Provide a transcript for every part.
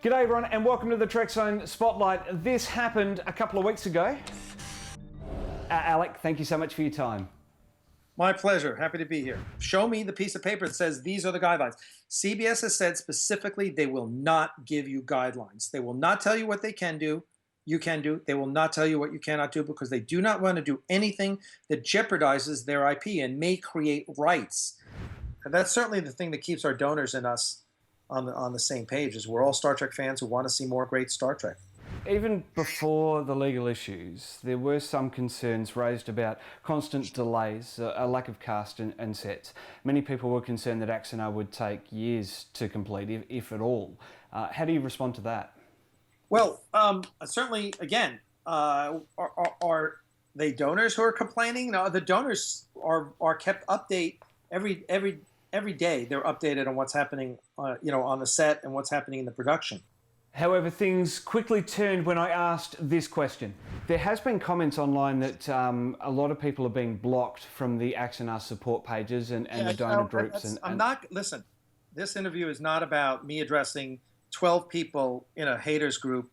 G'day everyone and welcome to the Trekzone Spotlight. This happened a couple of weeks ago. Alec, thank you so much for your time. My pleasure. Happy to be here. Show me the piece of paper that says these are the guidelines. CBS has said specifically they will not give you guidelines. They will not tell you what they can do, you can do. They will not tell you what you cannot do because they do not want to do anything that jeopardizes their IP and may create rights. And that's certainly the thing that keeps our donors and us on the same page, is we're all Star Trek fans who want to see more great Star Trek. Even before the legal issues, there were some concerns raised about constant delays, a lack of cast and sets. Many people were concerned that Axanar would take years to complete, if at all. How do you respond to that? Well, certainly, again, are they donors who are complaining? No, the donors are kept update every day. They're updated on what's happening, on the set and what's happening in the production. However, things quickly turned when I asked this question. There has been comments online that a lot of people are being blocked from the Axanar support pages and the donor groups. Listen, this interview is not about me addressing 12 people in a haters group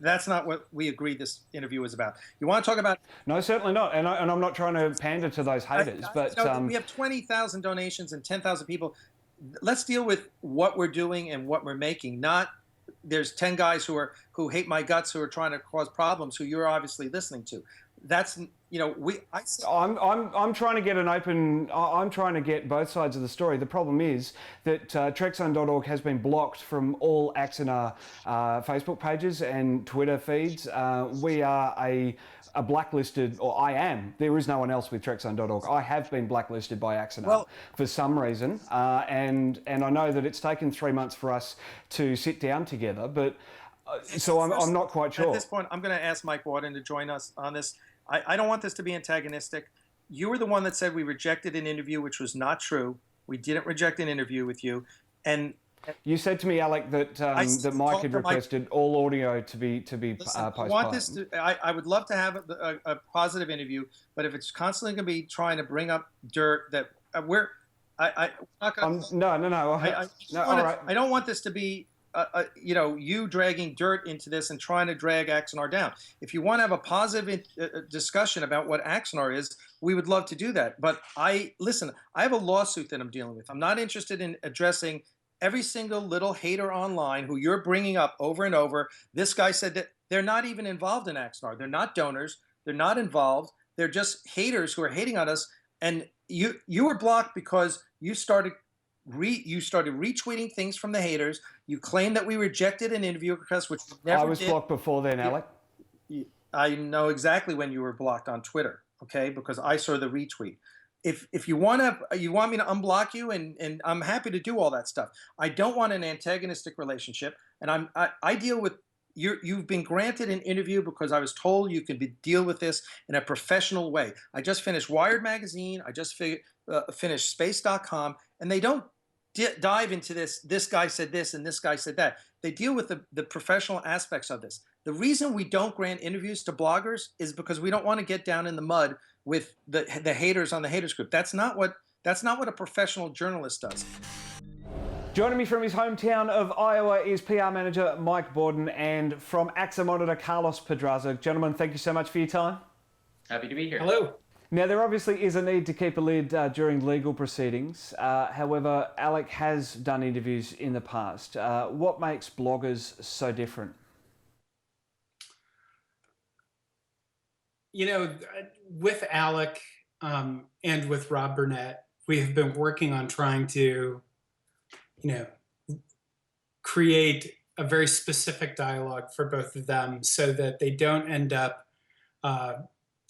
that's not what we agreed this interview was about. You want to talk about... No, certainly not. And I'm not trying to pander to those haters, but... we have 20,000 donations and 10,000 people. Let's deal with what we're doing and what we're making, not... There's 10 guys who hate my guts who are trying to cause problems who you're obviously listening to. That's, I'm trying to get I'm trying to get both sides of the story. The problem is that Trekzone.org has been blocked from all Axanar Facebook pages and Twitter feeds. We are a blacklisted, or I am. There is no one else with Trekzone.org. I have been blacklisted by Axanar for some reason, and I know that it's taken 3 months for us to sit down together, but so I'm not quite sure. At this point, I'm going to ask Mike Bawden to join us on this. I don't want this to be antagonistic. You were the one that said we rejected an interview, which was not true. We didn't reject an interview with you. And you said to me, Alec, that Mike had requested all audio to be postponed. I would love to have a positive interview, but if it's constantly going to be trying to bring up dirt that we're not going to... No. All right. I don't want this to be... you dragging dirt into this and trying to drag Axanar down. If you want to have a positive discussion about what Axanar is, we would love to do that. But I have a lawsuit that I'm dealing with. I'm not interested in addressing every single little hater online who you're bringing up over and over. This guy said that they're not even involved in Axanar. They're not donors. They're not involved. They're just haters who are hating on us. And you were blocked because you started retweeting things from the haters. You claimed that we rejected an interview request, which we never did. I was blocked before then, Alec. I know exactly when you were blocked on Twitter, okay? Because I saw the retweet. If you want me to unblock you, and I'm happy to do all that stuff. I don't want an antagonistic relationship, and I deal with you've been granted an interview because I was told you could deal with this in a professional way. I just finished Wired magazine. I just finished Space.com, and they don't dive into this guy said this and this guy said that. They deal with the professional aspects of this. The reason we don't grant interviews to bloggers is because we don't want to get down in the mud with the haters on the haters group. That's not what a professional journalist does. Joining me from his hometown of Iowa is PR manager Mike Bawden, and from Axamonitor, Carlos Pedraza. Gentlemen, thank you so much for your time. Happy to be here. Hello. Now, there obviously is a need to keep a lid during legal proceedings. However, Alec has done interviews in the past. What makes bloggers so different? With Alec and with Rob Burnett, we have been working on trying to, create a very specific dialogue for both of them so that they don't end up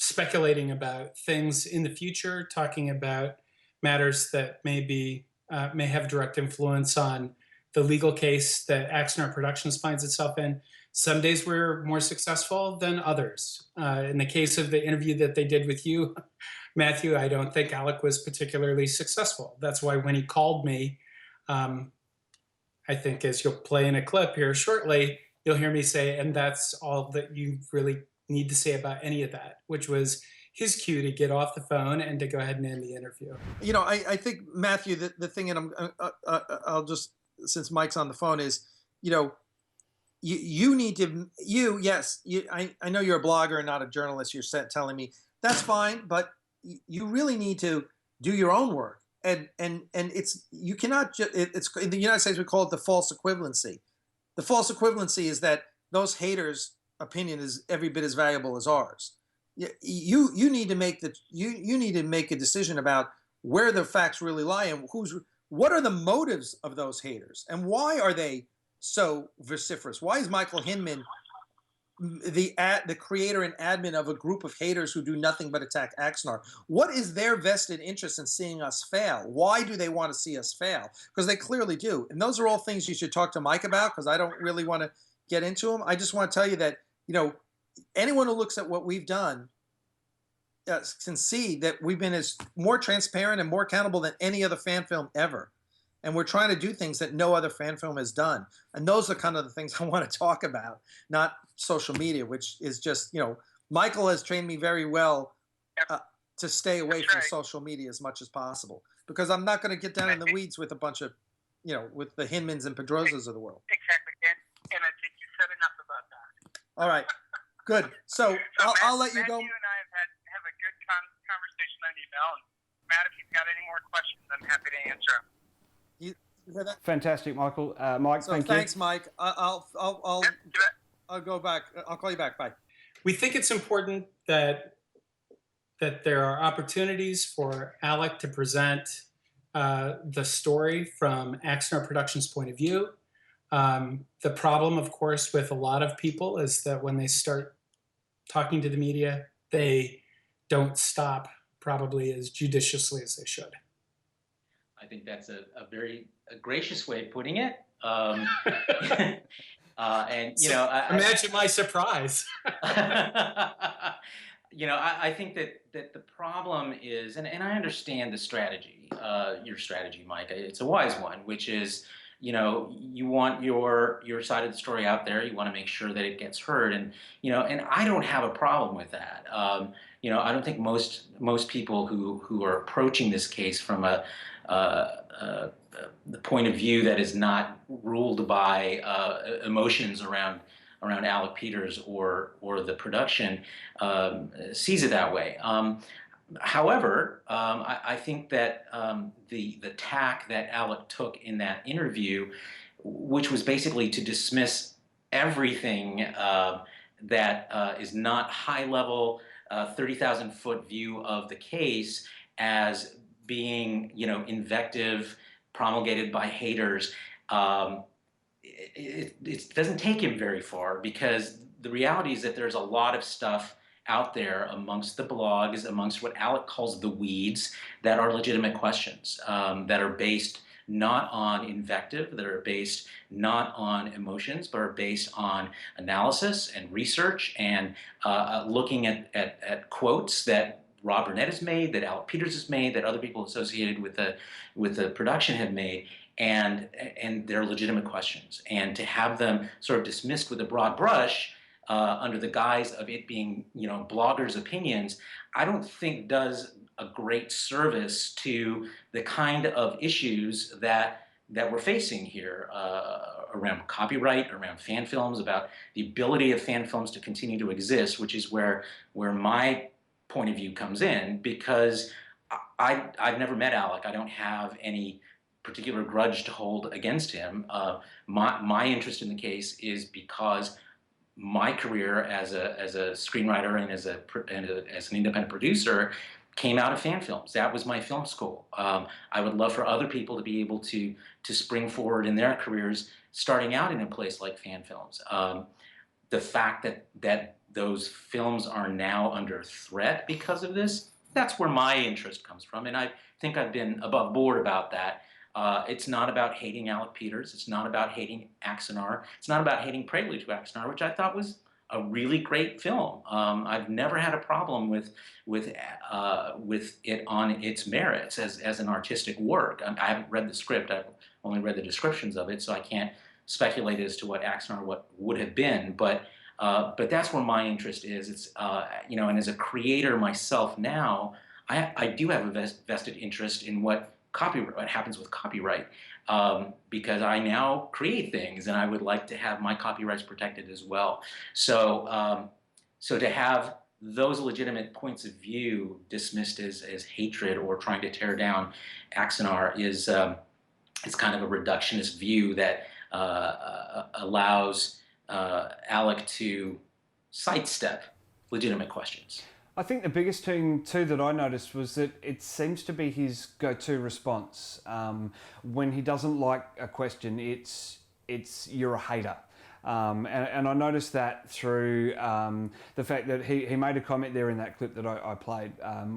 speculating about things in the future, talking about matters that may have direct influence on the legal case that Axanar Productions finds itself in. Some days we're more successful than others. In the case of the interview that they did with you, Matthew, I don't think Alec was particularly successful. That's why when he called me, I think as you'll play in a clip here shortly, you'll hear me say, and that's all that you really need to say about any of that, which was his cue to get off the phone and to go ahead and end the interview. I think, Matthew, the thing, and I'll just, since Mike's on the phone, is, you need to yes, I know you're a blogger and not a journalist. You're telling me that's fine, but you really need to do your own work. And it's you cannot just it's in the United States we call it the false equivalency. The false equivalency is that those haters' opinion is every bit as valuable as ours. You need to make you need to make a decision about where the facts really lie and what are the motives of those haters and why are they so vociferous? Why is Michael Hinman the creator and admin of a group of haters who do nothing but attack Axanar? What is their vested interest in seeing us fail? Why do they want to see us fail? Because they clearly do. And those are all things you should talk to Mike about, because I don't really want to get into them. I just want to tell you that, anyone who looks at what we've done can see that we've been as more transparent and more accountable than any other fan film ever. And we're trying to do things that no other fan film has done. And those are kind of the things I want to talk about, not social media, which is just, Michael has trained me very well to stay away from social media as much as possible, because I'm not going to get down in the weeds with a bunch of, with the Hinmans and Pedrozas of the world. Exactly. And I think you said enough about that. All right. Good. So I'll let you go. Matt, you and I have a good conversation on email. And Matt, if you've got any more questions, I'm happy to answer them. You hear that? Fantastic, Michael. Mike, So thank you. thanks, Mike. I'll go back. I'll call you back. Bye. We think it's important that there are opportunities for Alec to present the story from Axanar Productions' point of view. The problem, of course, with a lot of people is that when they start talking to the media, they don't stop probably as judiciously as they should. I think that's a very gracious way of putting it. And imagine my surprise. I think that the problem is, and I understand the strategy, your strategy, Mike. It's a wise one, which is, you want your side of the story out there. You want to make sure that it gets heard, and I don't have a problem with that. I don't think most people who are approaching this case from the point of view that is not ruled by emotions around Alec Peters or the production sees it that way. However, I think that the tack that Alec took in that interview, which was basically to dismiss everything that is not high-level, 30,000-foot view of the case as being, invective, promulgated by haters, it doesn't take him very far, because the reality is that there's a lot of stuff out there amongst the blogs, amongst what Alec calls the weeds, that are legitimate questions, that are based not on invective, that are based not on emotions, but are based on analysis and research and looking at quotes that Rob Burnett has made, that Alec Peters has made, that other people associated with the production have made, and they're legitimate questions. And to have them sort of dismissed with a broad brush under the guise of it being, bloggers' opinions, I don't think does a great service to the kind of issues that we're facing here around copyright, around fan films, about the ability of fan films to continue to exist, which is where my point of view comes in, because I've never met Alec. I don't have any particular grudge to hold against him. My interest in the case is because my career as a screenwriter and as an independent producer came out of fan films. That was my film school. I would love for other people to be able to spring forward in their careers starting out in a place like fan films. The fact that those films are now under threat because of this, that's where my interest comes from, and I think I've been above board about that. It's not about hating Alec Peters. It's not about hating Axanar. It's not about hating Prelude to Axanar, which I thought was a really great film. I've never had a problem with it on its merits as an artistic work. I haven't read the script. I've only read the descriptions of it, so I can't speculate as to what Axanar would have been. But that's where my interest is. It's and as a creator myself now, I do have a vested interest in what copyright, what happens with copyright, because I now create things and I would like to have my copyrights protected as well. So, so to have those legitimate points of view dismissed as hatred or trying to tear down Axanar is kind of a reductionist view that allows Alec to sidestep legitimate questions. I think the biggest thing too that I noticed was that it seems to be his go-to response. When he doesn't like a question, it's you're a hater. And I noticed that through the fact that he made a comment there in that clip that I played,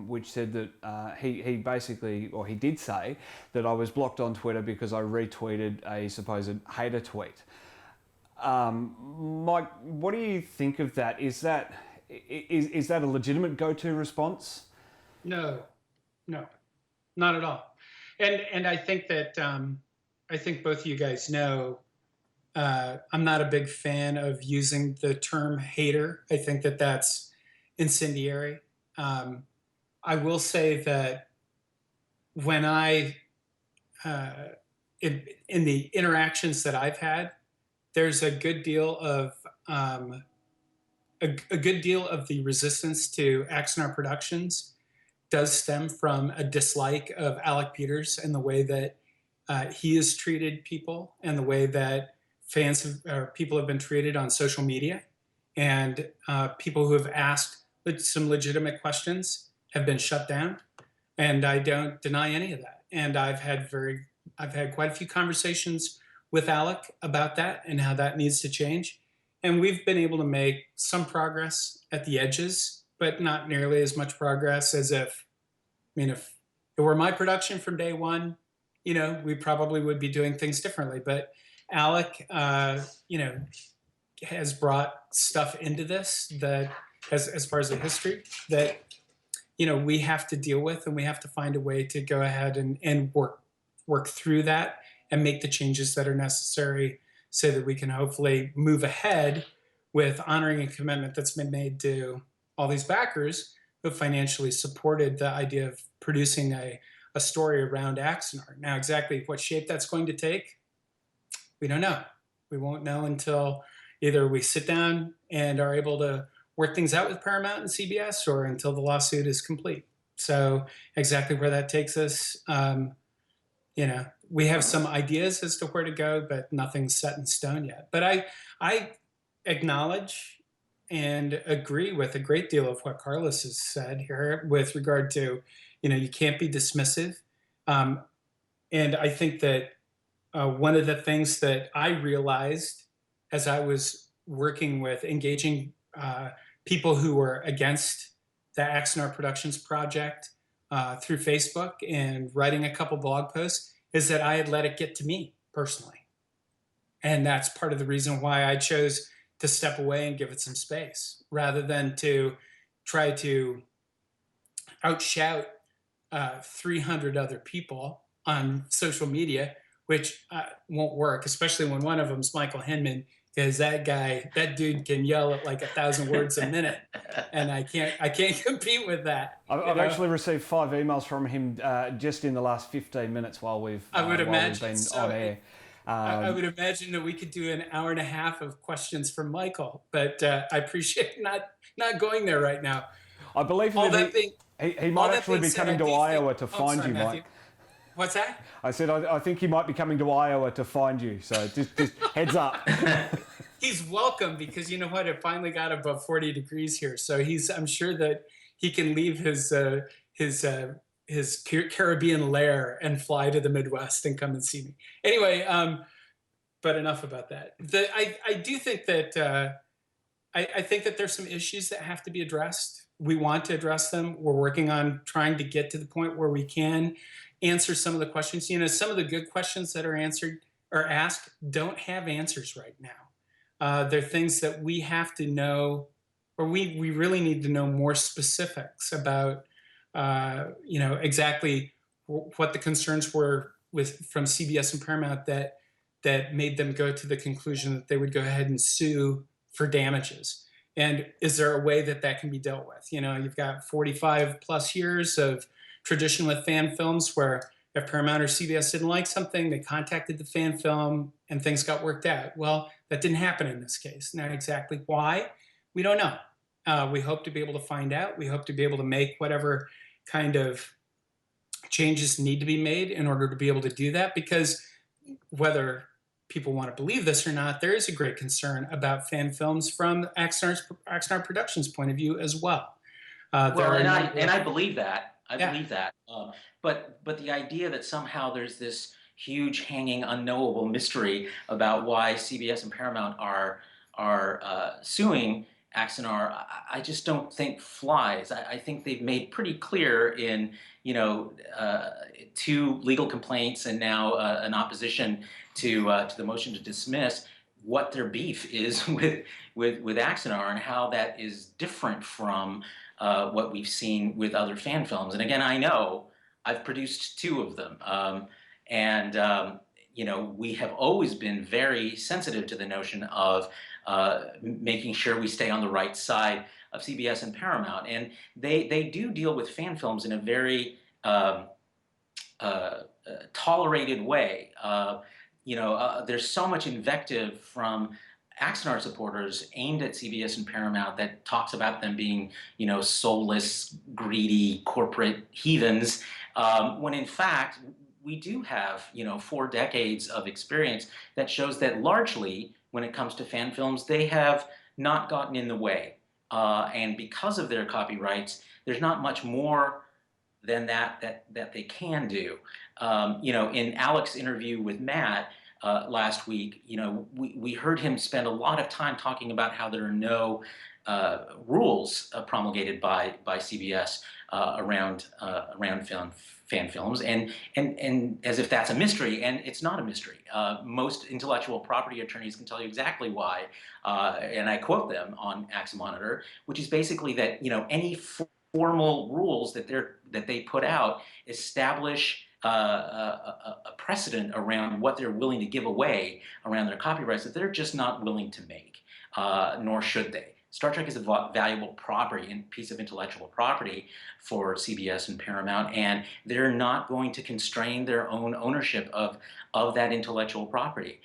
which said that he basically, or he did say, that I was blocked on Twitter because I retweeted a supposed hater tweet. Mike, what do you think of that? Is that a legitimate go-to response? No, not at all. And I think that I think both of you guys know I'm not a big fan of using the term hater. I think that that's incendiary. I will say that when in the interactions that I've had, there's a good deal of a good deal of the resistance to Axanar Productions does stem from a dislike of Alec Peters and the way that he has treated people and the way that people have been treated on social media, and people who have asked some legitimate questions have been shut down. And I don't deny any of that. And I've had quite a few conversations with Alec about that and how that needs to change. And we've been able to make some progress at the edges, but not nearly as much progress as if it were my production from day one, we probably would be doing things differently. But Alec, has brought stuff into this that, as far as the history, that, we have to deal with, and we have to find a way to go ahead and work through that and make the changes that are necessary so that we can hopefully move ahead with honoring a commitment that's been made to all these backers who financially supported the idea of producing a story around Axanar. Now, exactly what shape that's going to take, we don't know. We won't know until either we sit down and are able to work things out with Paramount and CBS, or until the lawsuit is complete. So exactly where that takes us, we have some ideas as to where to go, but nothing's set in stone yet. But I acknowledge and agree with a great deal of what Carlos has said here with regard to, you can't be dismissive. And I think that one of the things that I realized as I was working with engaging people who were against the Axanar Productions project through Facebook and writing a couple blog posts is that I had let it get to me personally. And that's part of the reason why I chose to step away and give it some space, rather than to try to outshout 300 other people on social media, which won't work, especially when one of them is Michael Hinman, because that dude can yell at like 1,000 words a minute, and I can't compete with that. I've actually received 5 emails from him just in the last 15 minutes while we've been on air. I would imagine that we could do an hour and a half of questions from Michael, but I appreciate not going there right now. I believe he might actually be coming to Iowa to find you, Mike. What's that? I said, I think he might be coming to Iowa to find you. So just heads up. He's welcome, because you know what? It finally got above 40 degrees here. So I'm sure that he can leave his Caribbean lair and fly to the Midwest and come and see me. Anyway, but enough about that. I do think that I think that there's some issues that have to be addressed. We want to address them. We're working on trying to get to the point where we can answer some of the questions. Some of the good questions that are asked don't have answers right now. They're things that we have to know, or we really need to know more specifics about, exactly what the concerns were from CBS and Paramount that made them go to the conclusion that they would go ahead and sue for damages. And is there a way that can be dealt with? You've got 45 plus years of tradition with fan films where If Paramount or CBS didn't like something, they contacted the fan film and things got worked out. Well, that didn't happen in this case. Now, exactly why, we don't know. We hope to be able to find out. We hope to be able to make whatever kind of changes need to be made in order to be able to do that, because whether people want to believe this or not, there is a great concern about fan films from Axanar Productions' point of view as well. Well, and I believe that. I Yeah. believe that. But the idea that somehow there's this huge hanging unknowable mystery about why CBS and Paramount are suing Axanar, I just don't think flies. I think they've made pretty clear in, you know, 2 legal complaints and now an opposition to the motion to dismiss, what their beef is with Axanar and how that is different from what we've seen with other fan films. And again, I know I've produced 2 of them, you know, we have always been very sensitive to the notion of making sure we stay on the right side of CBS and Paramount, and they do deal with fan films in a very tolerated way. You know, there's so much invective from Axanar supporters aimed at CBS and Paramount that talks about them being, you know, soulless, greedy corporate heathens, when in fact we do have, you know, 4 decades of experience that shows that largely when it comes to fan films, they have not gotten in the way. And because of their copyrights, there's not much more than that they can do. You know, in Alec's interview with Matt last week, you know, we heard him spend a lot of time talking about how there are no rules promulgated by CBS around fan films, and as if that's a mystery, and it's not a mystery. Most intellectual property attorneys can tell you exactly why, and I quote them on Axamonitor, which is basically that, you know, any formal rules that they put out establish a precedent around what they're willing to give away around their copyrights that they're just not willing to make, nor should they. Star Trek is a valuable property and piece of intellectual property for CBS and Paramount, and they're not going to constrain their own ownership of that intellectual property.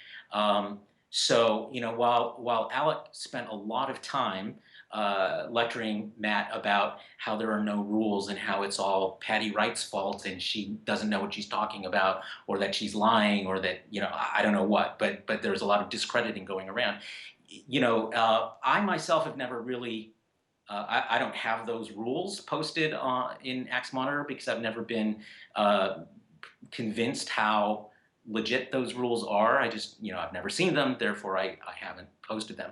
So, you know, while Alec spent a lot of time lecturing Matt about how there are no rules and how it's all Patty Wright's fault and she doesn't know what she's talking about, or that she's lying, or that, you know, I don't know what, but there's a lot of discrediting going around. You know, I myself have never really, I don't have those rules posted in Axamonitor because I've never been convinced how legit those rules are. I just, you know, I've never seen them, therefore I haven't posted them.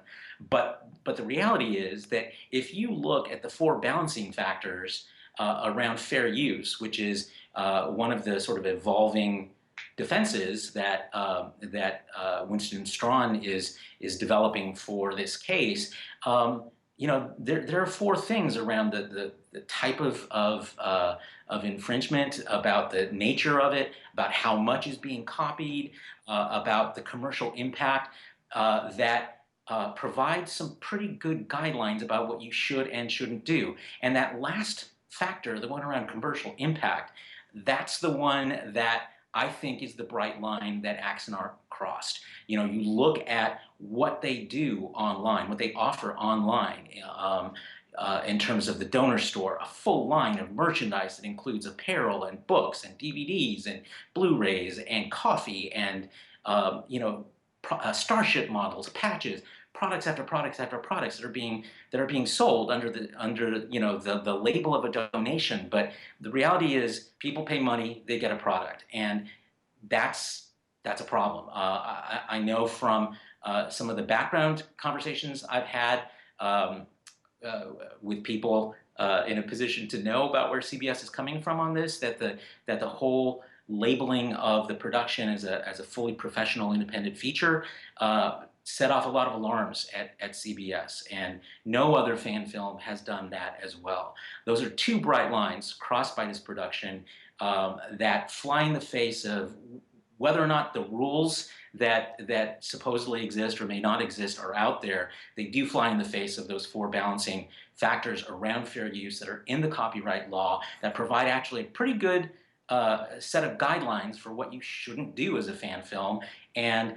But the reality is that if you look at the 4 balancing factors around fair use, which is one of the sort of evolving defenses that Winston Strawn is developing for this case, you know, there are 4 things around the type of infringement, about the nature of it, about how much is being copied, about the commercial impact, that provide some pretty good guidelines about what you should and shouldn't do. And that last factor, the one around commercial impact, that's the one that I think is the bright line that Axanar crossed. You know, you look at what they do online, what they offer online, in terms of the donor store, a full line of merchandise that includes apparel and books and DVDs and Blu-rays and coffee and, you know, Starship models, patches, products after products after products that are being sold under you know, the label of a donation. But the reality is, people pay money, they get a product, and that's a problem. I know from some of the background conversations I've had with people in a position to know about where CBS is coming from on this, that the whole labeling of the production as a fully professional independent feature set off a lot of alarms at CBS, and no other fan film has done that as well. Those are 2 bright lines crossed by this production that fly in the face of whether or not the rules that supposedly exist or may not exist are out there. They do fly in the face of those 4 balancing factors around fair use that are in the copyright law that provide actually a pretty good set of guidelines for what you shouldn't do as a fan film. And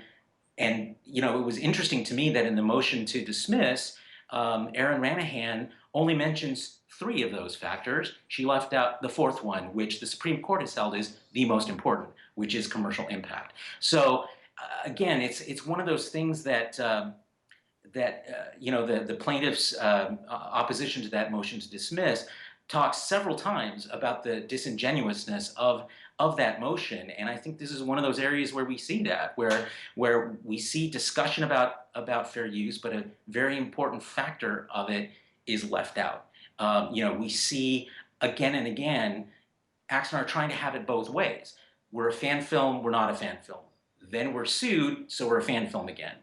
you know, it was interesting to me that in the motion to dismiss, Erin Ranahan only mentions 3 of those factors. She left out the 4th one, which the Supreme Court has held is the most important, which is commercial impact. So again, it's one of those things that you know, the plaintiff's opposition to that motion to dismiss talks several times about the disingenuousness of that motion, and I think this is one of those areas where we see that, where we see discussion about fair use, but a very important factor of it is left out. You know, we see again and again Axanar trying to have it both ways. We're a fan film, we're not a fan film. Then we're sued, so we're a fan film again.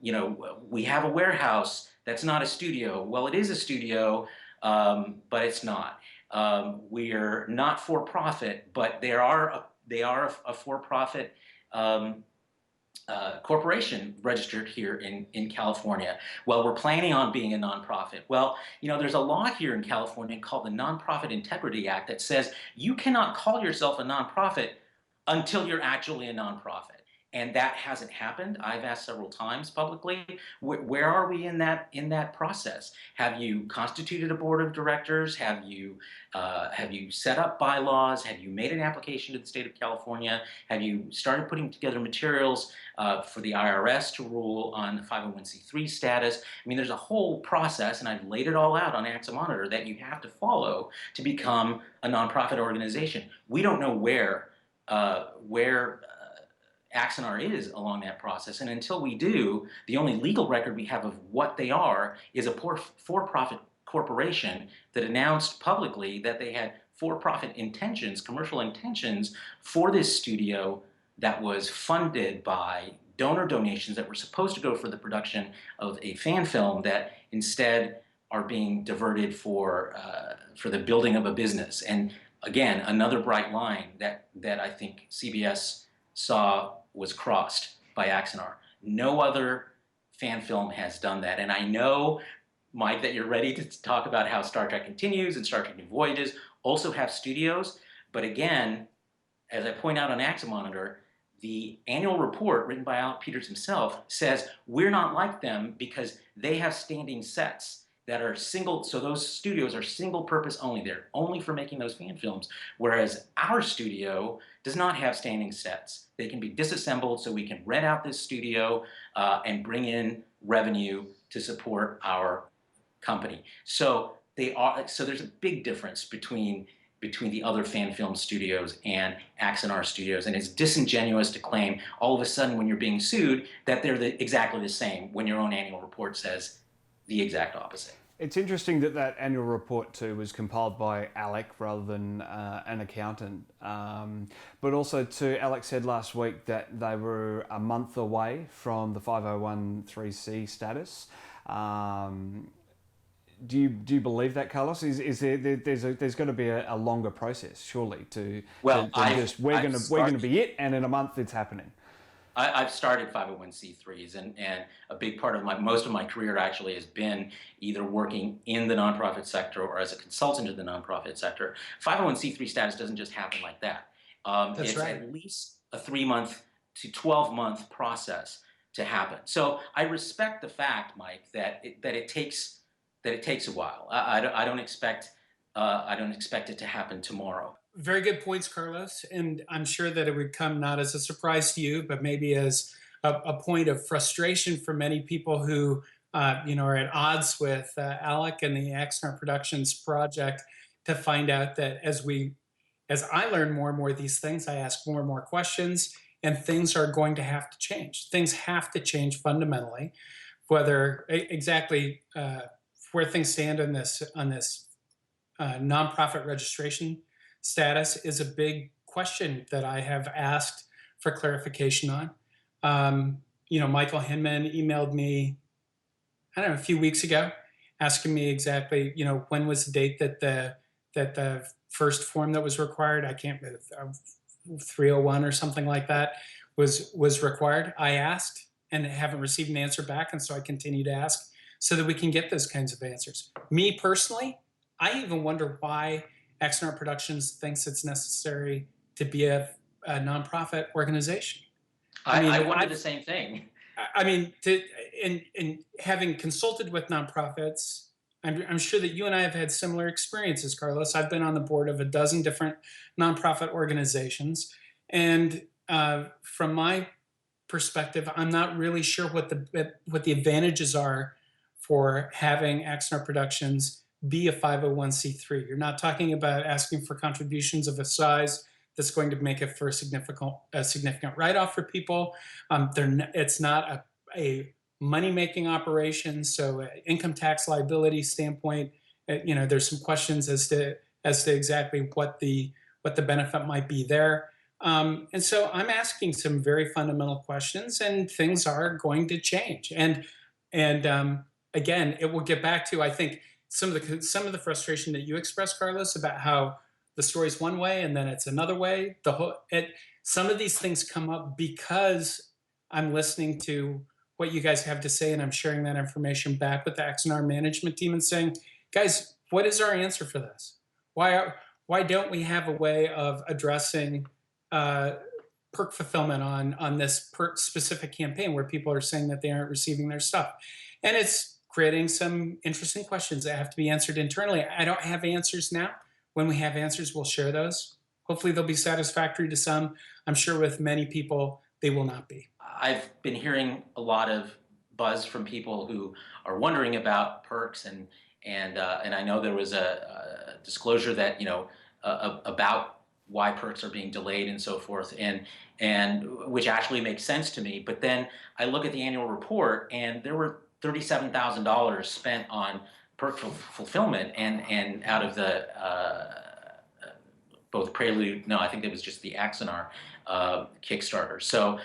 You know, we have a warehouse that's not a studio. Well, it is a studio, but it's not. We're not for profit, but they are a for-profit corporation registered here in California. Well, we're planning on being a nonprofit. Well, you know, there's a law here in California called the Nonprofit Integrity Act that says you cannot call yourself a nonprofit until you're actually a nonprofit. And that hasn't happened. I've asked several times publicly, where are we in that process? Have you constituted a board of directors? Have you set up bylaws? Have you made an application to the state of California? Have you started putting together materials for the IRS to rule on the 501c3 status? I mean, there's a whole process, and I've laid it all out on Axamonitor that you have to follow to become a nonprofit organization. We don't know where Axanar is along that process. And until we do, the only legal record we have of what they are is a for-profit corporation that announced publicly that they had for-profit intentions, commercial intentions for this studio that was funded by donor donations that were supposed to go for the production of a fan film that instead are being diverted for the building of a business. And again, another bright line that I think CBS saw was crossed by Axanar. No other fan film has done that. And I know, Mike, that you're ready to talk about how Star Trek Continues and Star Trek New Voyages also have studios. But again, as I point out on Axamonitor, the annual report written by Alec Peters himself says we're not like them because they have standing sets that are single, so those studios are single purpose only. They're only for making those fan films, whereas our studio does not have standing sets. They can be disassembled so we can rent out this studio and bring in revenue to support our company. So there's a big difference between the other fan film studios and Axanar studios, and it's disingenuous to claim all of a sudden when you're being sued that they're exactly the same when your own annual report says the exact opposite. It's interesting that annual report too was compiled by Alec rather than an accountant. But also too, Alec said last week that they were a month away from the 501(c)(3) status. Do you believe that, Carlos? Is there's going to be a longer process surely we're going to be it, and in a month it's happening. I've started 501c3s, and a big part of most of my career actually has been either working in the nonprofit sector or as a consultant to the nonprofit sector. 501c3 status doesn't just happen like that. It's right. At least a 3-month to 12-month process to happen. So I respect the fact, Mike, that it takes a while. I don't expect it to happen tomorrow. Very good points, Carlos. And I'm sure that it would come not as a surprise to you, but maybe as a point of frustration for many people who, are at odds with Alec and the Axanar Productions project, to find out that as I learn more and more of these things, I ask more and more questions, and things are going to have to change. Things have to change fundamentally, whether exactly where things stand on this nonprofit registration status is a big question that I have asked for clarification on. Michael Hinman emailed me, a few weeks ago, asking me exactly, when was the date that the first form that was required, I can't remember, 301 or something like that, was required. I asked and haven't received an answer back, and so I continue to ask so that we can get those kinds of answers. Me personally, I even wonder why Axanar Productions thinks it's necessary to be a nonprofit organization. I wondered the same thing. I mean, in having consulted with nonprofits, I'm sure that you and I have had similar experiences, Carlos. I've been on the board of a dozen different nonprofit organizations, and from my perspective, I'm not really sure what the advantages are for having Axanar Productions be a 501c3. You're not talking about asking for contributions of a size that's going to make it for a significant write-off for people. It's not a money-making operation, so income tax liability standpoint, there's some questions as to exactly what the benefit might be there. And so I'm asking some very fundamental questions, and things are going to change. And again, it will get back to, I think, some of the frustration that you expressed, Carlos, about how the story's one way and then it's another way. Some of these things come up because I'm listening to what you guys have to say, and I'm sharing that information back with the Axanar management team and saying, guys, what is our answer for this? Why don't we have a way of addressing perk fulfillment on this specific campaign where people are saying that they aren't receiving their stuff? And it's creating some interesting questions that have to be answered internally. I don't have answers now. When we have answers, we'll share those. Hopefully they'll be satisfactory to some. I'm sure with many people, they will not be. I've been hearing a lot of buzz from people who are wondering about perks, and I know there was a disclosure that about why perks are being delayed and so forth, and which actually makes sense to me. But then I look at the annual report, and there were $37,000 spent on perk fulfillment, and out of the both Prelude, no, I think it was just the Axanar Kickstarter. So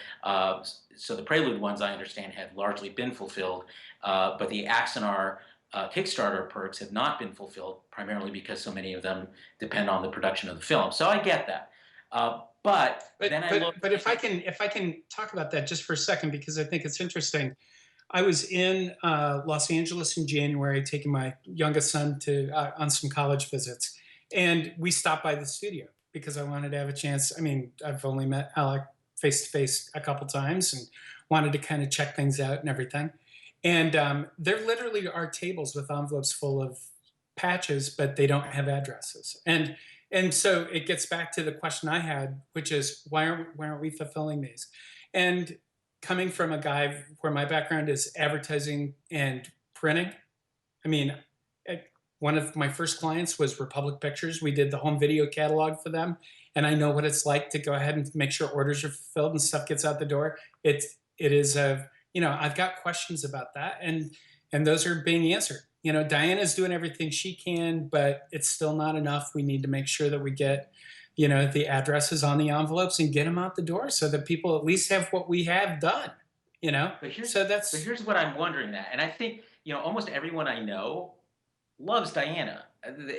the Prelude ones, I understand, have largely been fulfilled, but the Axanar Kickstarter perks have not been fulfilled, primarily because so many of them depend on the production of the film. So I get that. But if I can talk about that just for a second, because I think it's interesting. I was in Los Angeles in January, taking my youngest son on some college visits, and we stopped by the studio because I wanted to have a chance. I mean, I've only met Alec face to face a couple times, and wanted to kind of check things out and everything. And there literally are tables with envelopes full of patches, but they don't have addresses. And so it gets back to the question I had, which is why aren't we fulfilling these? And coming from a guy where my background is advertising and printing, I mean, one of my first clients was Republic Pictures. We did the home video catalog for them, and I know what it's like to go ahead and make sure orders are fulfilled and stuff gets out the door. It is I've got questions about that, and those are being answered. Diana's doing everything she can, but it's still not enough. We need to make sure that we get the addresses on the envelopes and get them out the door so that people at least have what we have done, But here's what I'm wondering that. And I think, almost everyone I know loves Diana.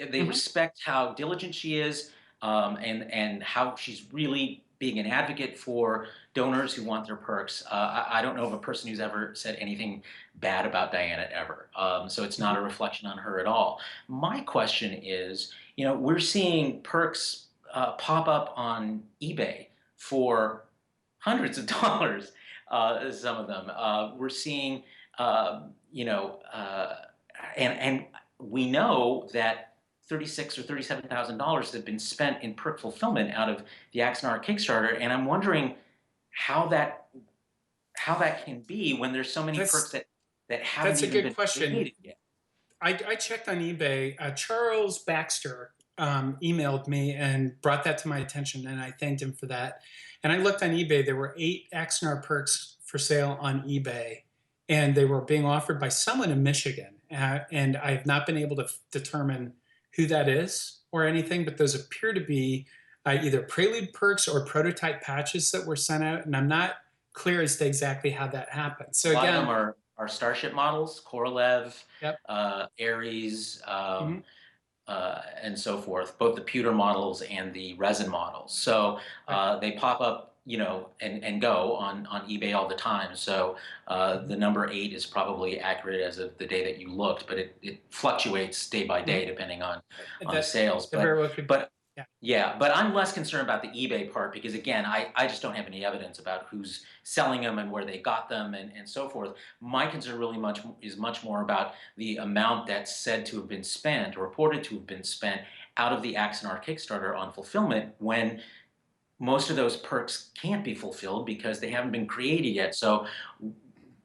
They respect how diligent she is, and how she's really being an advocate for donors who want their perks. I don't know of a person who's ever said anything bad about Diana ever. So it's not a reflection on her at all. My question is, we're seeing perks pop up on eBay for hundreds of dollars, some of them. We're seeing, and we know that $36,000 or $37,000 have been spent in perk fulfillment out of the Axanar Kickstarter, and I'm wondering how that can be when there's so many perks that haven't even been created yet. I checked on eBay. Charles Baxter emailed me and brought that to my attention, and I thanked him for that. And I looked on eBay. There were 8 Axanar perks for sale on eBay, and they were being offered by someone in Michigan. And I have not been able to determine who that is or anything, but those appear to be either Prelude perks or prototype patches that were sent out, and I'm not clear as to exactly how that happened. So again, a lot of them are Starship models, Korolev, yep. Ares, and so forth, both the pewter models and the resin models. So they pop up, and go on eBay all the time. So the number 8 is probably accurate as of the day that you looked, but it fluctuates day by day depending on sales. That very well could, But yeah. yeah, but I'm less concerned about the eBay part because again, I just don't have any evidence about who's selling them and where they got them and so forth. My concern really is much more about the amount that's said to have been spent or reported to have been spent out of the Axanar Kickstarter on fulfillment when most of those perks can't be fulfilled because they haven't been created yet. So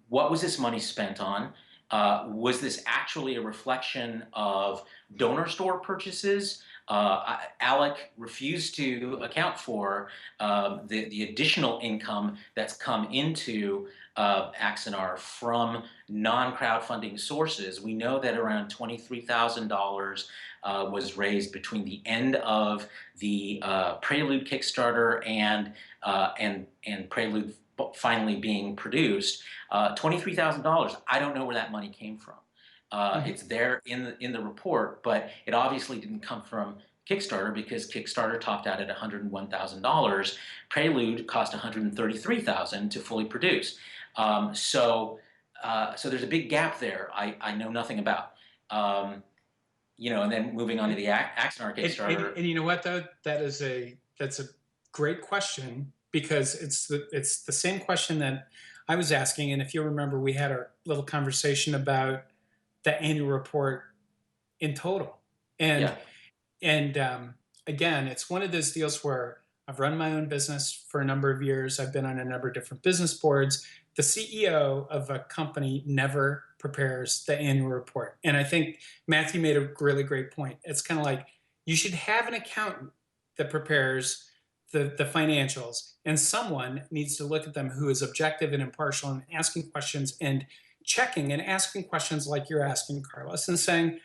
what was this money spent on? Was this actually a reflection of donor store purchases? Alec refused to account for the additional income that's come into Axanar from non-crowdfunding sources. We know that around $23,000 was raised between the end of the Prelude Kickstarter and Prelude finally being produced. $23,000. I don't know where that money came from. It's there in the report, but it obviously didn't come from Kickstarter because Kickstarter topped out at $101,000. Prelude cost $133,000 to fully produce. So there's a big gap there. I know nothing about. And then moving on to the Axanar Kickstarter. And you know what though, that's a great question because it's the same question that I was asking. And if you remember, we had our little conversation about the annual report in total. And again, it's one of those deals where I've run my own business for a number of years. I've been on a number of different business boards. The CEO of a company never prepares the annual report. And I think Matthew made a really great point. It's kind of like you should have an accountant that prepares the financials, and someone needs to look at them who is objective and impartial and asking questions and checking and asking questions like you're asking, Carlos, and saying,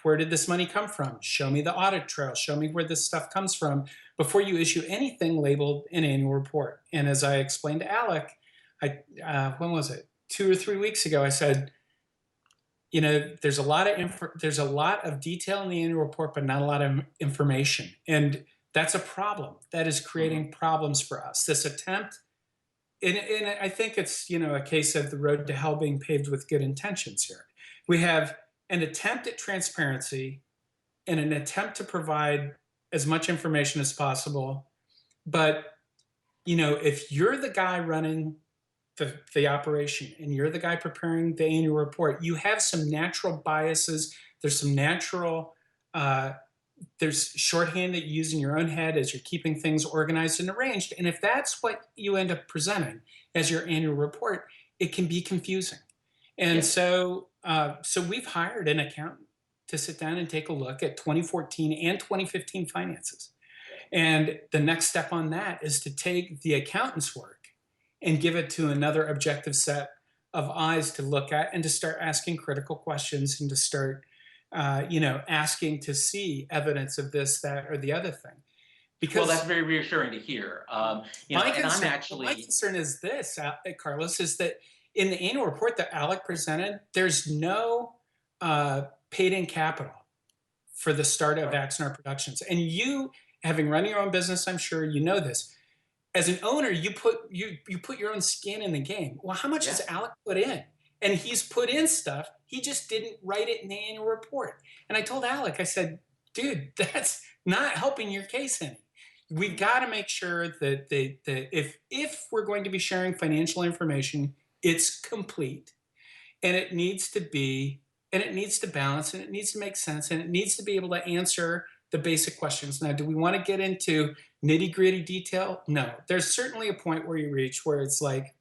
where did this money come from? Show me the audit trail. Show me where this stuff comes from before you issue anything labeled an annual report. And as I explained to Alec, when was it? 2 or 3 weeks ago, I said, there's a lot of detail in the annual report, but not a lot of information. And that's a problem. That is creating problems for us. This attempt, and I think it's, a case of the road to hell being paved with good intentions here. We have an attempt at transparency and an attempt to provide as much information as possible. But, if you're the guy running the operation and you're the guy preparing the annual report, you have some natural biases. There's some natural, there's shorthand that you use in your own head as you're keeping things organized and arranged. And if that's what you end up presenting as your annual report, it can be confusing. And so we've hired an accountant to sit down and take a look at 2014 and 2015 finances. And the next step on that is to take the accountant's work and give it to another objective set of eyes to look at and to start asking critical questions and to start asking to see evidence of this, that, or the other thing. Because that's very reassuring to hear. My concern is this, Carlos, is that in the annual report that Alec presented, there's no paid-in capital for the start of Axanar Productions. And you, having run your own business, I'm sure you know this. As an owner, you put your own skin in the game. Well, how much has Alec put in? And he's put in stuff. He just didn't write it in the annual report. And I told Alec, I said, dude, that's not helping your case any. We've got to make sure that if we're going to be sharing financial information, it's complete, and it needs to be, and it needs to balance, and it needs to make sense, and it needs to be able to answer the basic questions. Now, do we want to get into nitty-gritty detail? No. There's certainly a point where you reach where it's like,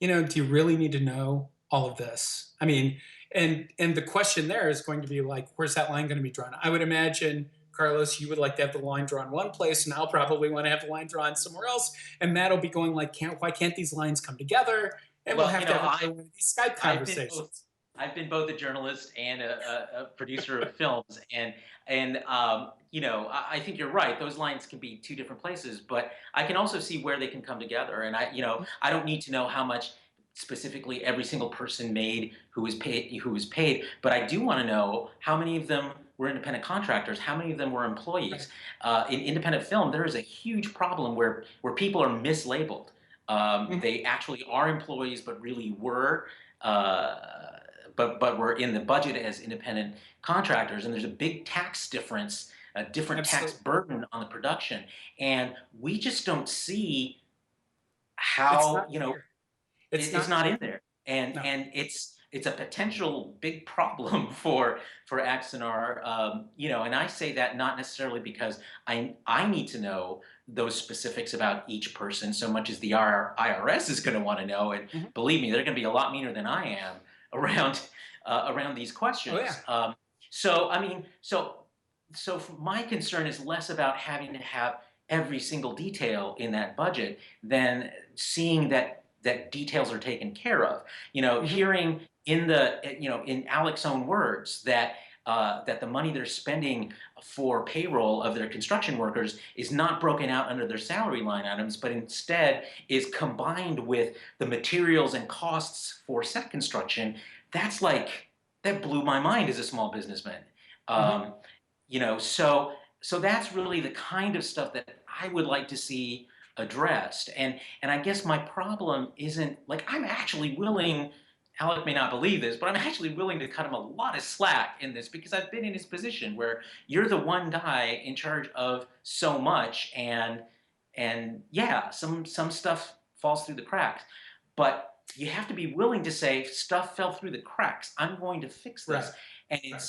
do you really need to know all of this? I mean, and the question there is going to be like, where's that line going to be drawn? I would imagine, Carlos, you would like to have the line drawn one place, and I'll probably want to have the line drawn somewhere else. And Matt will be going like, why can't these lines come together? And we'll have to have these Skype conversations. I've been both a journalist and a producer of films, and I think you're right. Those lines can be two different places, but I can also see where they can come together. And I don't need to know how much specifically every single person made who was paid, but I do want to know how many of them were independent contractors? How many of them were employees? In independent film, there is a huge problem where people are mislabeled. They actually are employees, but really were, but were in the budget as independent contractors. And there's a big tax difference, a different tax burden on the production, and we just don't see how it's not in there, and it's a potential big problem for Axanar, and I say that not necessarily because I need to know those specifics about each person so much as the IRS is going to want to know, and believe me, they're going to be a lot meaner than I am around these questions. Oh, yeah. So my concern is less about having to have every single detail in that budget than seeing that details are taken care of. Hearing in Alec's own words that the money they're spending for payroll of their construction workers is not broken out under their salary line items, but instead is combined with the materials and costs for set construction. That blew my mind as a small businessman. So that's really the kind of stuff that I would like to see addressed. And I guess my problem isn't, I'm actually willing, Alec may not believe this, but I'm actually willing to cut him a lot of slack in this, because I've been in his position where you're the one guy in charge of so much, and yeah, some stuff falls through the cracks. But you have to be willing to say, stuff fell through the cracks, I'm going to fix this. Right.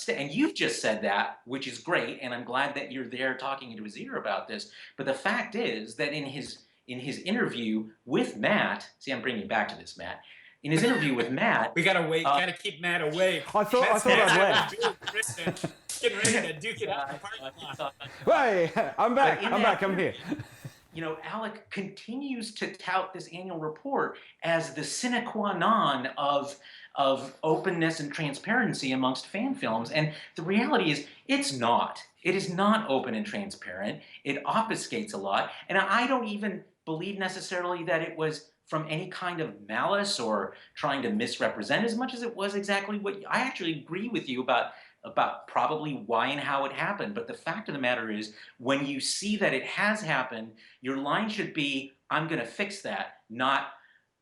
And you've just said that, which is great, and I'm glad that you're there talking into his ear about this. But the fact is that in his interview with Matt, see, I'm bringing you back to this, Matt. In his interview with Matt, we gotta wait. Gotta keep Matt away. I thought I'd left. Getting ready to duke it out in the parking lot. Hey, I'm back. I'm here. Alec continues to tout this annual report as the sine qua non of openness and transparency amongst fan films. And the reality is, it's not. It is not open and transparent. It obfuscates a lot. And I don't even believe necessarily that it was from any kind of malice or trying to misrepresent, as much as it was exactly what I actually agree with you about probably why and how it happened. But the fact of the matter is, when you see that it has happened, your line should be, I'm going to fix that, not,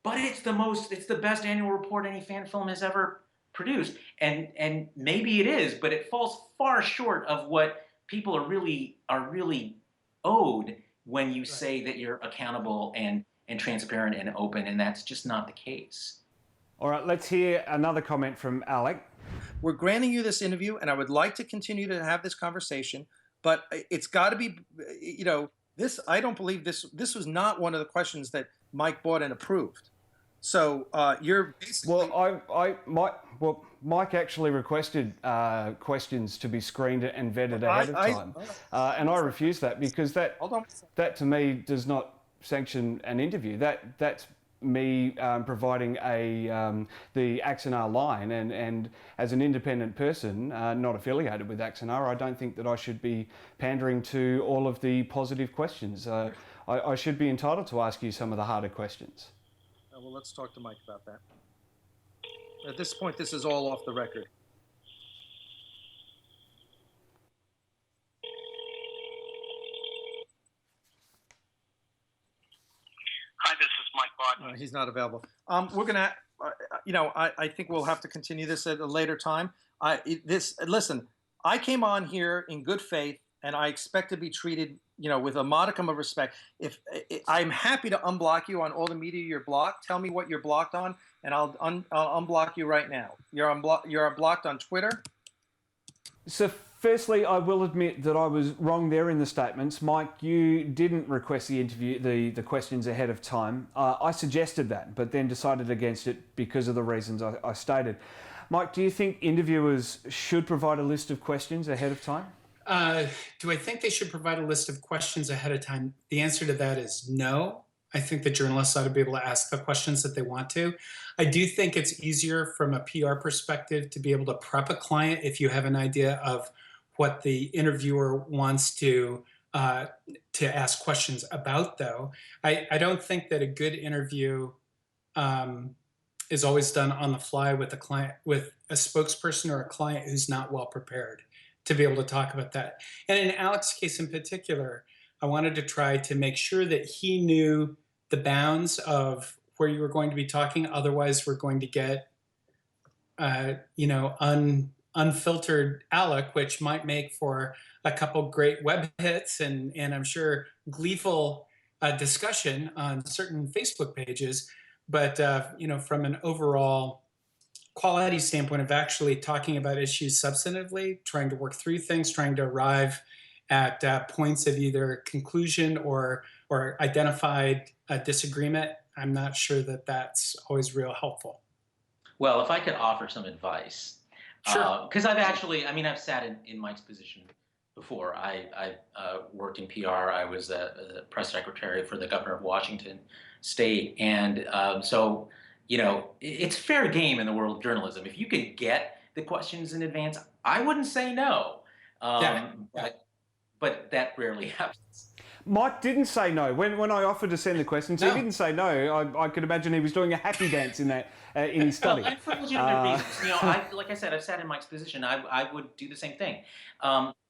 but it's the best annual report any fan film has ever produced. And maybe it is, but it falls far short of what people are really owed when you say that you're accountable and transparent and open, and that's just not the case. All right, let's hear another comment from Alec. We're granting you this interview, and I would like to continue to have this conversation, but it's got to be, this, I don't believe this was not one of the questions that Mike Bawden approved. So you're basically... Mike actually requested questions to be screened and vetted ahead of time. And I refused that, because that to me does not sanction an interview. That's me providing the Axanar line, and as an independent person, not affiliated with Axanar, I don't think that I should be pandering to all of the positive questions. I should be entitled to ask you some of the harder questions. Well, let's talk to Mike about that. At this point, this is all off the record. Hi, this is Mike Bawden. He's not available. We're gonna, I think we'll have to continue this at a later time. Listen, I came on here in good faith, and I expect to be treated, with a modicum of respect. If I'm happy to unblock you on all the media you're blocked, tell me what you're blocked on, and I'll unblock you right now. You're blocked on Twitter. So firstly, I will admit that I was wrong there in the statements. Mike, you didn't request the interview, the questions ahead of time. I suggested that, but then decided against it because of the reasons I stated. Mike, do you think interviewers should provide a list of questions ahead of time? Do I think they should provide a list of questions ahead of time? The answer to that is no. I think the journalists ought to be able to ask the questions that they want to. I do think it's easier from a PR perspective to be able to prep a client if you have an idea of what the interviewer wants to ask questions about, though. I don't think that a good interview is always done on the fly with a client, with a spokesperson or a client who's not well prepared. to be able to talk about that. And in Alec's case in particular, I wanted to try to make sure that he knew the bounds of where you were going to be talking. Otherwise, we're going to get, unfiltered Alec, which might make for a couple great web hits and I'm sure gleeful discussion on certain Facebook pages. But, from an overall quality standpoint of actually talking about issues substantively, trying to work through things, trying to arrive at points of either conclusion or identified disagreement, I'm not sure that that's always real helpful. Well, if I could offer some advice, Sure. because I've sat in Mike's position before. I worked in PR. I was a press secretary for the governor of Washington State, and so it's fair game in the world of journalism. If you could get the questions in advance, I wouldn't say no. But that rarely happens. Mike didn't say no. When I offered to send the questions, he didn't say no. I could imagine he was doing a happy dance in his study. And for legitimate reasons. Like I said, I've sat in Mike's position. I would do the same thing.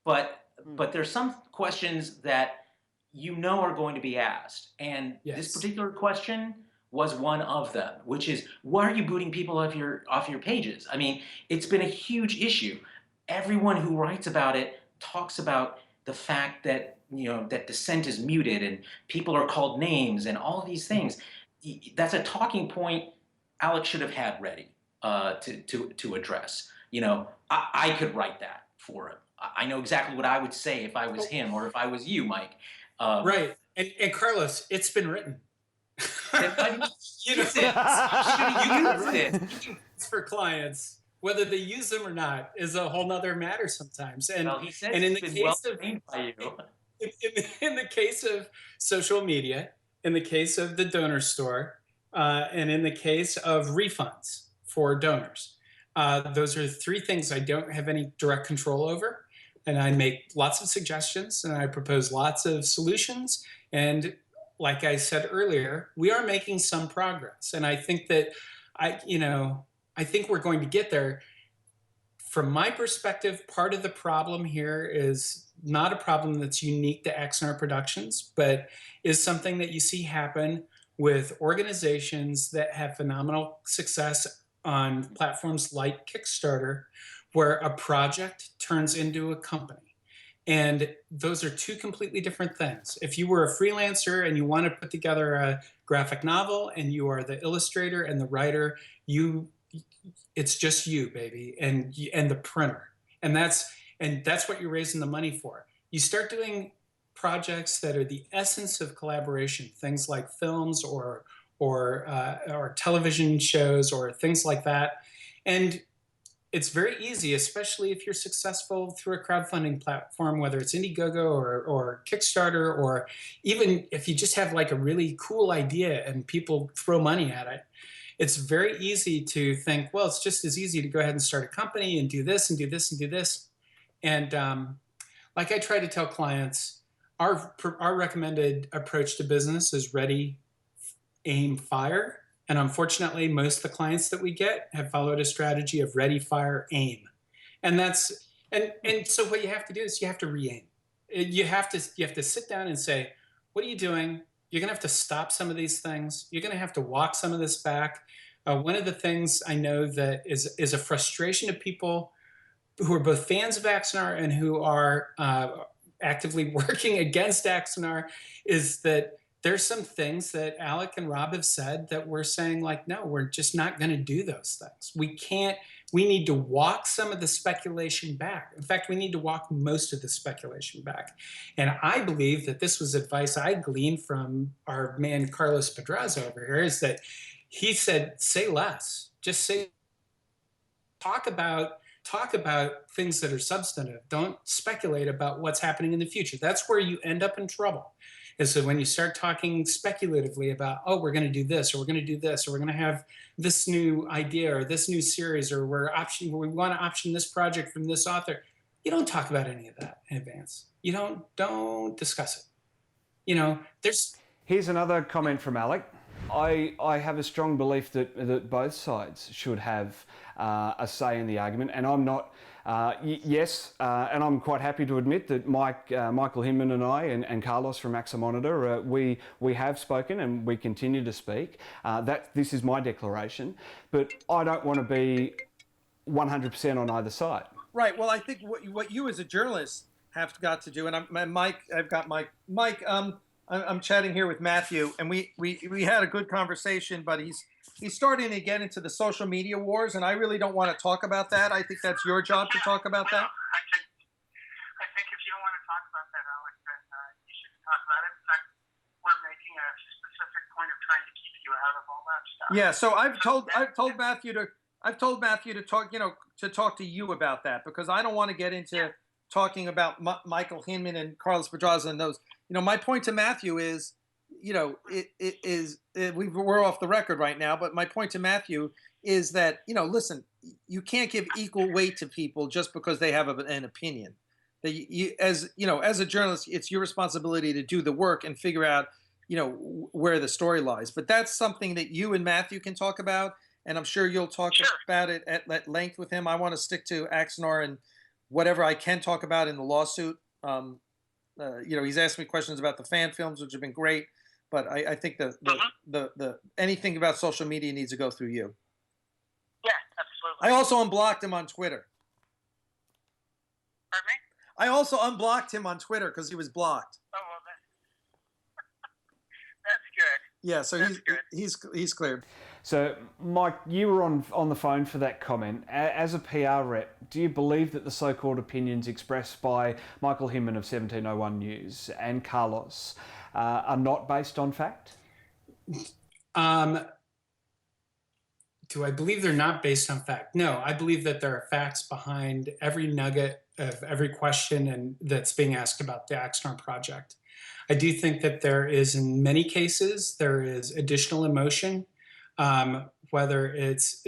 But there's some questions that are going to be asked. And this particular question was one of them, which is, why are you booting people off your pages? I mean, it's been a huge issue. Everyone who writes about it talks about the fact that that dissent is muted and people are called names and all of these things. That's a talking point Alec should have had ready to address. I could write that for him. I know exactly what I would say if I was him or if I was you, Mike. Right. And Carlos, it's been written. Use it. It's for clients. Whether they use them or not is a whole nother matter sometimes. And he says in it's been well trained by you. In the case of social media, in the case of the donor store, and in the case of refunds for donors, those are three things I don't have any direct control over. And I make lots of suggestions and I propose lots of solutions. And like I said earlier, we are making some progress. And I think that I think we're going to get there. From my perspective, part of the problem here is not a problem that's unique to Axanar Productions, but is something that you see happen with organizations that have phenomenal success on platforms like Kickstarter, where a project turns into a company. And those are two completely different things. If you were a freelancer and you want to put together a graphic novel and you are the illustrator and the writer, it's just you, baby, and the printer. And that's what you're raising the money for. You start doing projects that are the essence of collaboration, things like films or television shows or things like that. And it's very easy, especially if you're successful through a crowdfunding platform, whether it's Indiegogo or Kickstarter, or even if you just have like a really cool idea and people throw money at it. It's very easy to think, well, it's just as easy to go ahead and start a company and do this and do this and do this. And like I try to tell clients, our recommended approach to business is ready, aim, fire. And unfortunately, most of the clients that we get have followed a strategy of ready, fire, aim. And so what you have to do is you have to re-aim. You have to sit down and say, what are you doing? You're going to have to stop some of these things. You're going to have to walk some of this back. One of the things I know that is a frustration to people who are both fans of Axanar and who are actively working against Axanar is that there's some things that Alec and Rob have said that we're saying like, no, we're just not going to do those things. We need to walk some of the speculation back. In fact, we need to walk most of the speculation back. And I believe that this was advice I gleaned from our man, Carlos Pedraza over here, is that he said, say less, just talk about things that are substantive. Don't speculate about what's happening in the future. That's where you end up in trouble. And so when you start talking speculatively about, oh, we're going to do this, or we're going to do this, or we're going to have this new idea or this new series, or we want to option this project from this author, you don't talk about any of that in advance. You don't discuss it. Here's another comment from Alec. I have a strong belief that both sides should have a say in the argument, and I'm not Yes, and I'm quite happy to admit that Michael Hinman and I and Carlos from Axamonitor, we have spoken and we continue to speak. This is my declaration, but I don't want to be 100% on either side. Right. Well, I think what you as a journalist have got to do, and I've got Mike. I'm chatting here with Matthew, and we had a good conversation, but he's starting to get into the social media wars, and I really don't want to talk about that. I think that's your job to talk about that. I think if you don't want to talk about that, Alec, then you shouldn't talk about it. In fact, we're making a specific point of trying to keep you out of all that stuff. Yeah. So I've told Matthew to talk, to talk to you about that, because I don't want to get into talking about Michael Hinman and Carlos Pedraza and those. My point to Matthew is, we're off the record right now, but my point to Matthew is that, listen, you can't give equal weight to people just because they have an opinion. That as a journalist, it's your responsibility to do the work and figure out, where the story lies. But that's something that you and Matthew can talk about, and I'm sure you'll talk about it at length with him. I want to stick to Axanar and whatever I can talk about in the lawsuit. He's asked me questions about the fan films, which have been great, but I think the anything about social media needs to go through you. Yeah, absolutely. I also unblocked him on Twitter. Pardon me? I also unblocked him on Twitter because he was blocked. Oh, well, that's good. Yeah, so he's cleared. So, Mike, you were on the phone for that comment. As a PR rep, do you believe that the so-called opinions expressed by Michael Hinman of 1701 News and Carlos are not based on fact? Do I believe they're not based on fact? No, I believe that there are facts behind every nugget of every question that's being asked about the Axanar project. I do think that there is, in many cases, there is additional emotion. Whether it's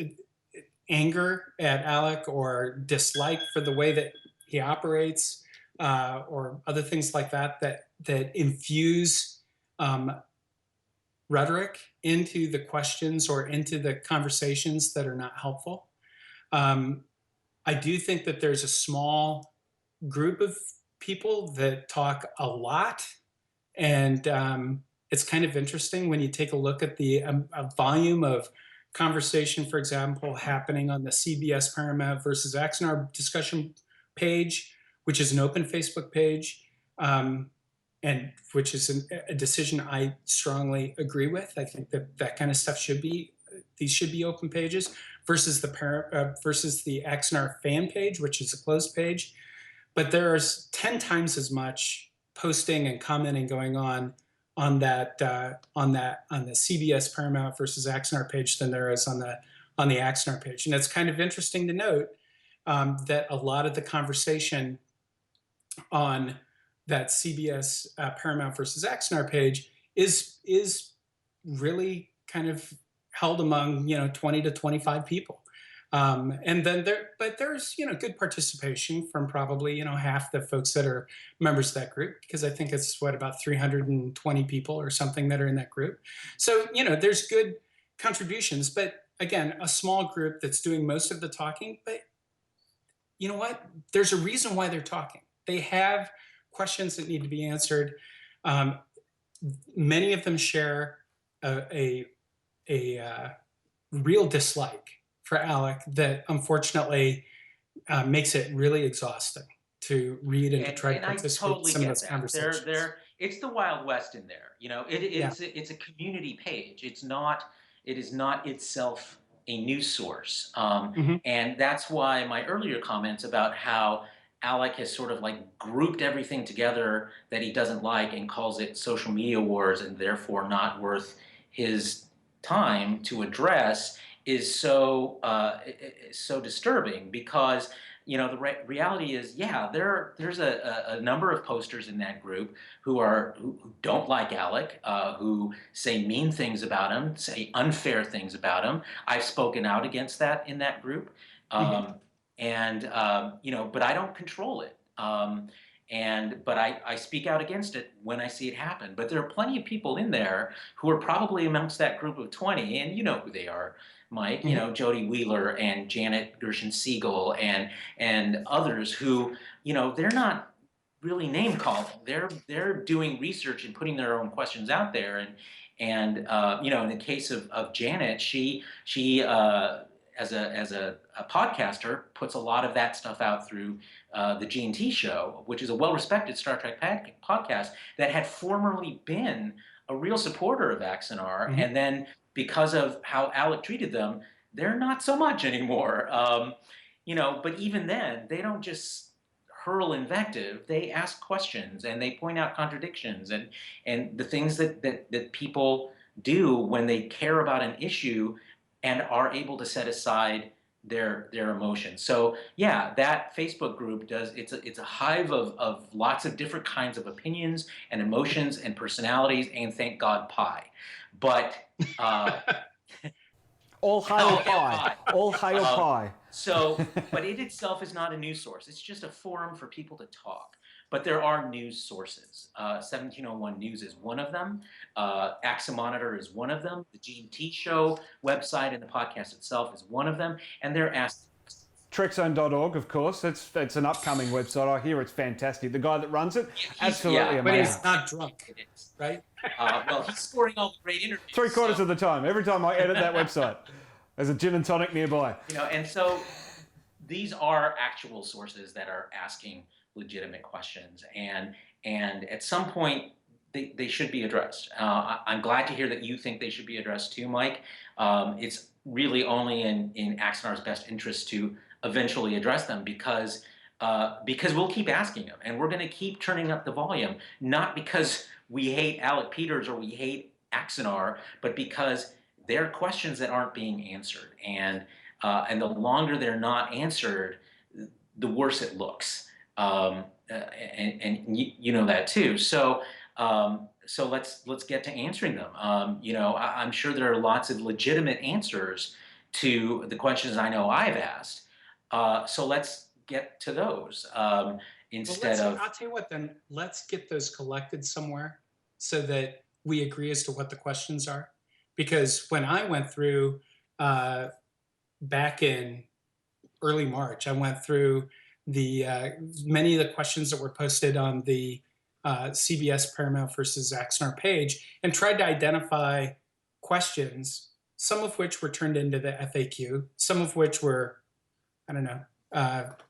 anger at Alec or dislike for the way that he operates, or other things like that infuse rhetoric into the questions or into the conversations that are not helpful. I do think that there's a small group of people that talk a lot, and it's kind of interesting when you take a look at the volume of conversation, for example, happening on the CBS Paramount versus Axanar discussion page, which is an open Facebook page, and which is a decision I strongly agree with. I think that kind of stuff these should be open pages, versus the Axanar fan page, which is a closed page. But there's 10 times as much posting and commenting going on the CBS Paramount versus Axanar page than there is on the Axanar page. And it's kind of interesting to note that a lot of the conversation on that CBS Paramount versus Axanar page is really kind of held among 20 to 25 people. And then there's good participation from probably half the folks that are members of that group, because I think it's about 320 people or something that are in that group. So there's good contributions, but again, a small group that's doing most of the talking. But you know what? There's a reason why they're talking. They have questions that need to be answered. Many of them share a real dislike for Alec that unfortunately makes it really exhausting to read and to try to participate in some of those conversations. It's the Wild West in there. It's a community page. It is not itself a news source. And that's why my earlier comments about how Alec has sort of grouped everything together that he doesn't like and calls it social media wars and therefore not worth his time to address is so disturbing, because the reality is, there's a number of posters in that group who don't like Alec, who say mean things about him, say unfair things about him. I've spoken out against that in that group, but I don't control it. But I speak out against it when I see it happen. But there are plenty of people in there who are probably amongst that group of 20, and you know who they are, Mike, you know, Jody Wheeler and Janet Gershon-Siegel and others who, you know, they're not really name calling. They're doing research and putting their own questions out there. And you know, in the case of Janet, she as a podcaster puts a lot of that stuff out through the G&T show, which is a well-respected Star Trek podcast that had formerly been a real supporter of Axanar, and then because of how Alec treated them, they're not so much anymore. You know, but even then, they don't just hurl invective. They ask questions and they point out contradictions and the things that people do when they care about an issue and are able to set aside their emotions. So yeah, that Facebook group it's a hive of lots of different kinds of opinions and emotions and personalities, and thank God pie. But all hail pie. All hail pie. So, but it itself is not a news source. It's just a forum for people to talk. But there are news sources. 1701 News is one of them. Axamonitor is one of them. The G&T show website and the podcast itself is one of them. And they're asked. Trekzone.org, of course. It's an upcoming website. I hear it's fantastic. The guy that runs it, absolutely amazing. But he's not drunk, right? Well, he's scoring all the great interviews. 3/4 of the time. Every time I edit that website, there's a gin and tonic nearby. You know, and so these are actual sources that are asking legitimate questions, and at some point they should be addressed. I'm glad to hear that you think they should be addressed too, Mike. It's really only in Axanar's best interest to eventually address them because we'll keep asking them, and we're going to keep turning up the volume, not because we hate Alec Peters or we hate Axanar, but because they're questions that aren't being answered, and the longer they're not answered, the worse it looks. And you know that too. So let's get to answering them. You know, I'm sure there are lots of legitimate answers to the questions I know I've asked. So let's get to those instead of. I'll tell you what. Then let's get those collected somewhere so that we agree as to what the questions are. Because when I went through back in early March, I went through the many of the questions that were posted on the CBS Paramount versus Axanar page and tried to identify questions, some of which were turned into the FAQ, some of which were, I don't know,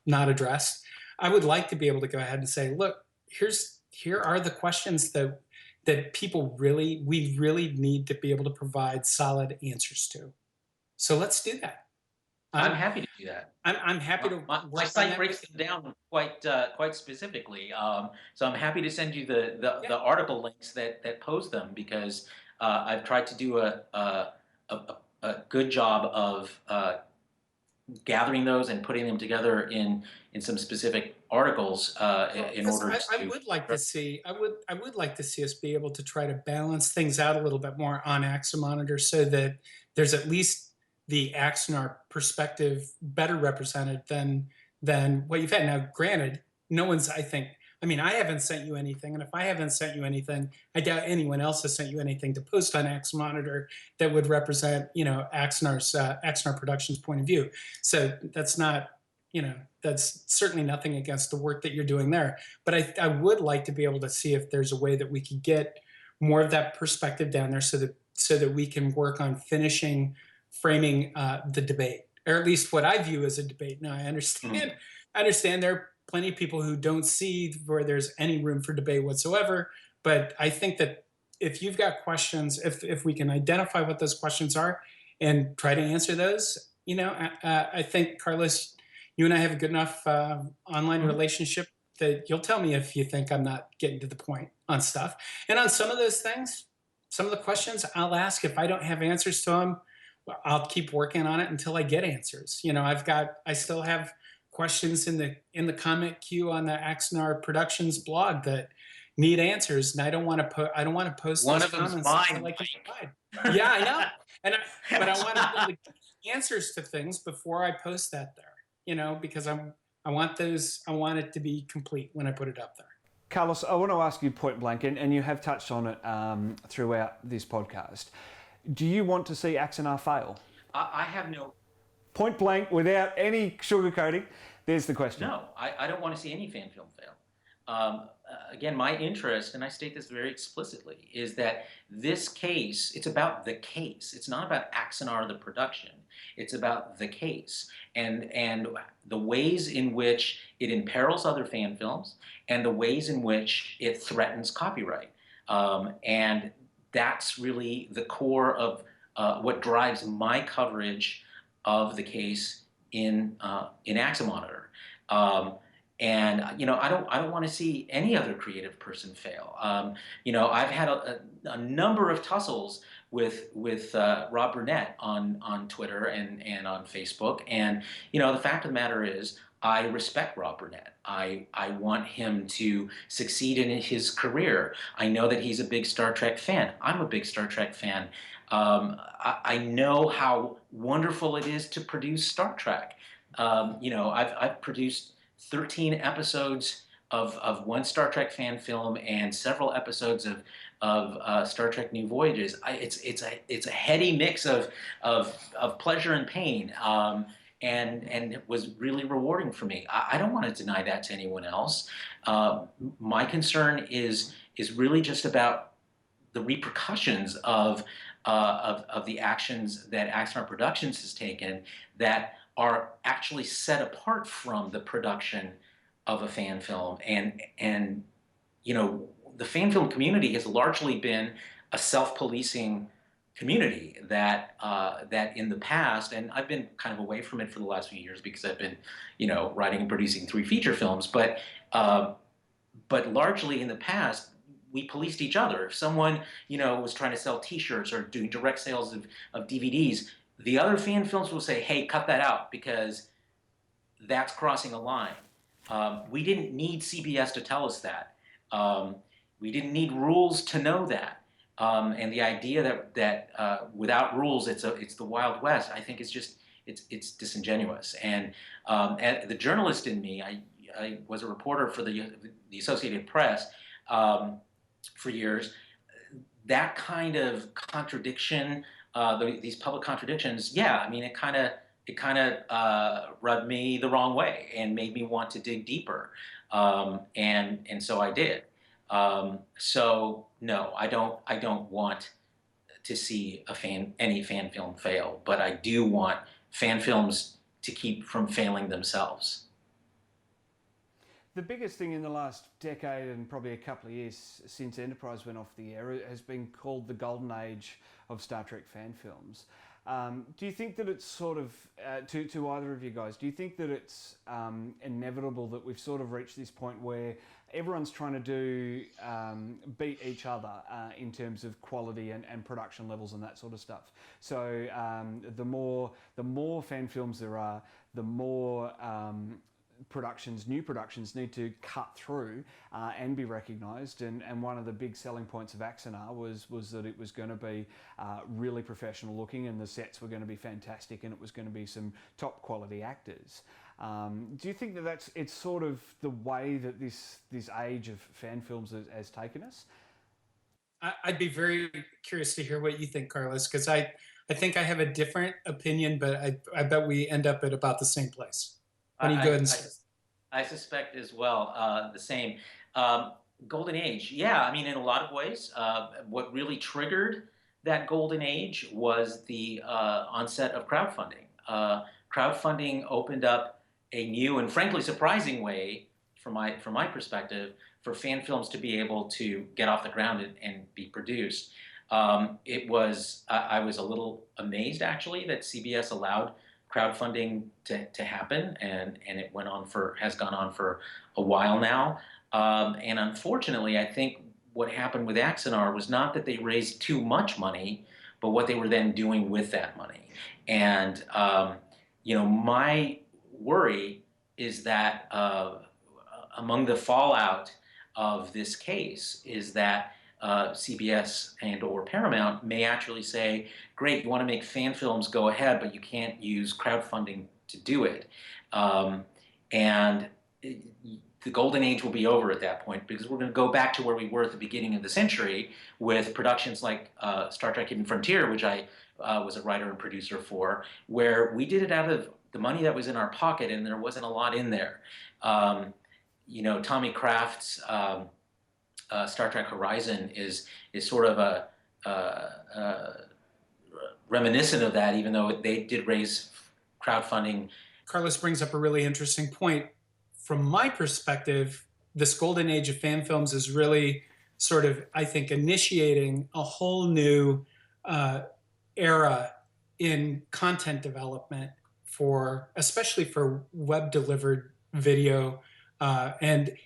not addressed. I would like to be able to go ahead and say, look, here are the questions that we really need to be able to provide solid answers to. So let's do that. I'm happy to do that. I'm happy to. My site breaks them down quite specifically. So I'm happy to send you the article links that post them, because I've tried to do a good job of gathering those and putting them together in some specific articles in order to. I would like to see. I would like to see us be able to try to balance things out a little bit more on Axamonitor, so that there's at least the Axanar perspective better represented than what you've had. Now, granted, no one's. I haven't sent you anything, and if I haven't sent you anything, I doubt anyone else has sent you anything to post on Axamonitor that would represent, you know, Axanar Productions' point of view. So that's not, you know, that's certainly nothing against the work that you're doing there. But I would like to be able to see if there's a way that we could get more of that perspective down there, so that we can work on framing the debate, or at least what I view as a debate. Now, I understand there are plenty of people who don't see where there's any room for debate whatsoever. But I think that if you've got questions, if we can identify what those questions are and try to answer those, you know, I think, Carlos, you and I have a good enough online relationship that you'll tell me if you think I'm not getting to the point on stuff. And on some of those things, some of the questions I'll ask, if I don't have answers to them, I'll keep working on it until I get answers. You know, I still have questions in the comment queue on the Axanar Productions blog that need answers, and I don't want to post one those of them's comments mine. until I can provide. Yeah, I know, but I want to be able to get answers to things before I post that there. You know, because I want it to be complete when I put it up there. Carlos, I want to ask you point blank, and you have touched on it throughout this podcast. Do you want to see Axanar fail? I have no. Point blank, without any sugarcoating, there's the question. No, I don't want to see any fan film fail. Again, my interest, and I state this very explicitly, is that this case, it's about the case. It's not about Axanar, the production. It's about the case and the ways in which it imperils other fan films and the ways in which it threatens copyright. And that's really the core of what drives my coverage of the case in Axamonitor. And I don't want to see any other creative person fail. I've had a number of tussles with Rob Burnett on Twitter and on Facebook. And the fact of the matter is, I respect Rob Burnett. I want him to succeed in his career. I know that he's a big Star Trek fan. I'm a big Star Trek fan. I know how wonderful it is to produce Star Trek. I've produced 13 episodes of one Star Trek fan film and several episodes of Star Trek New Voyages. It's a heady mix of pleasure and pain, and it was really rewarding for me. I don't want to deny that to anyone else. My concern is really just about the repercussions of the actions that Axanar Productions has taken that are actually set apart from the production of a fan film. And the fan film community has largely been a self-policing community that in the past, and I've been kind of away from it for the last few years because I've been, writing and producing 3 feature films, but largely in the past, we policed each other. If someone, was trying to sell T-shirts or doing direct sales of DVDs, the other fan films will say, hey, cut that out because that's crossing a line. We didn't need CBS to tell us that. We didn't need rules to know that. And the idea that without rules, it's the Wild West, I think it's disingenuous. And the journalist in me, I was a reporter for the Associated Press for years. That kind of contradiction, these public contradictions, it kind of rubbed me the wrong way and made me want to dig deeper, and so I did. So no, I don't want to see any fan film fail, but I do want fan films to keep from failing themselves. The biggest thing in the last decade and probably a couple of years since Enterprise went off the air has been called the golden age of Star Trek fan films. Do you think that it's sort of, to either of you guys, do you think that it's inevitable that we've sort of reached this point where everyone's trying to beat each other in terms of quality and production levels and that sort of stuff? So the more fan films there are, the more new productions need to cut through and be recognised, and one of the big selling points of Axanar was that it was going to be really professional looking, and the sets were going to be fantastic, and it was going to be some top quality actors. Do you think that it's sort of the way that this age of fan films has taken us? I'd be very curious to hear what you think, Carlos, because I think I have a different opinion, but I bet we end up at about the same place. I suspect as well the same. Golden Age, in a lot of ways, what really triggered that golden age was the onset of crowdfunding. Crowdfunding opened up a new and frankly surprising way, from my perspective, for fan films to be able to get off the ground and be produced. I was a little amazed actually that CBS allowed crowdfunding to happen, and it has gone on for a while now. And unfortunately, I think what happened with Axanar was not that they raised too much money, but what they were then doing with that money. And my worry is that among the fallout of this case is that CBS and or Paramount may actually say, great, you want to make fan films, go ahead, but you can't use crowdfunding to do it. The golden age will be over at that point, because we're going to go back to where we were at the beginning of the century with productions like Star Trek Hidden Frontier, which I was a writer and producer for, where we did it out of the money that was in our pocket, and there wasn't a lot in there. Tommy Kraft's Star Trek Horizon is sort of a reminiscent of that, even though they did raise crowdfunding. Carlos brings up a really interesting point. From my perspective, this golden age of fan films is really sort of, I think, initiating a whole new era in content development especially for web-delivered video. And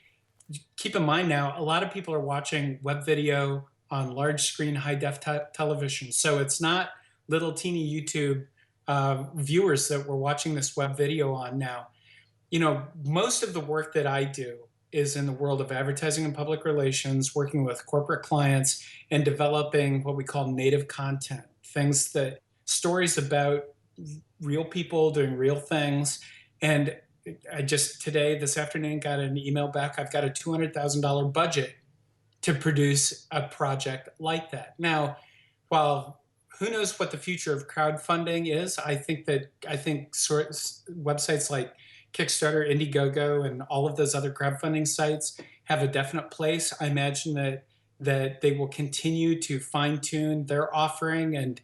keep in mind now, a lot of people are watching web video on large screen, high-def television. So it's not little teeny YouTube viewers that we're watching this web video on now. Most of the work that I do is in the world of advertising and public relations, working with corporate clients and developing what we call native content, stories about real people doing real things. And I just this afternoon, got an email back. I've got a $200,000 budget to produce a project like that. Now, while who knows what the future of crowdfunding is, I think websites like Kickstarter, Indiegogo, and all of those other crowdfunding sites have a definite place. I imagine that they will continue to fine-tune their offering, and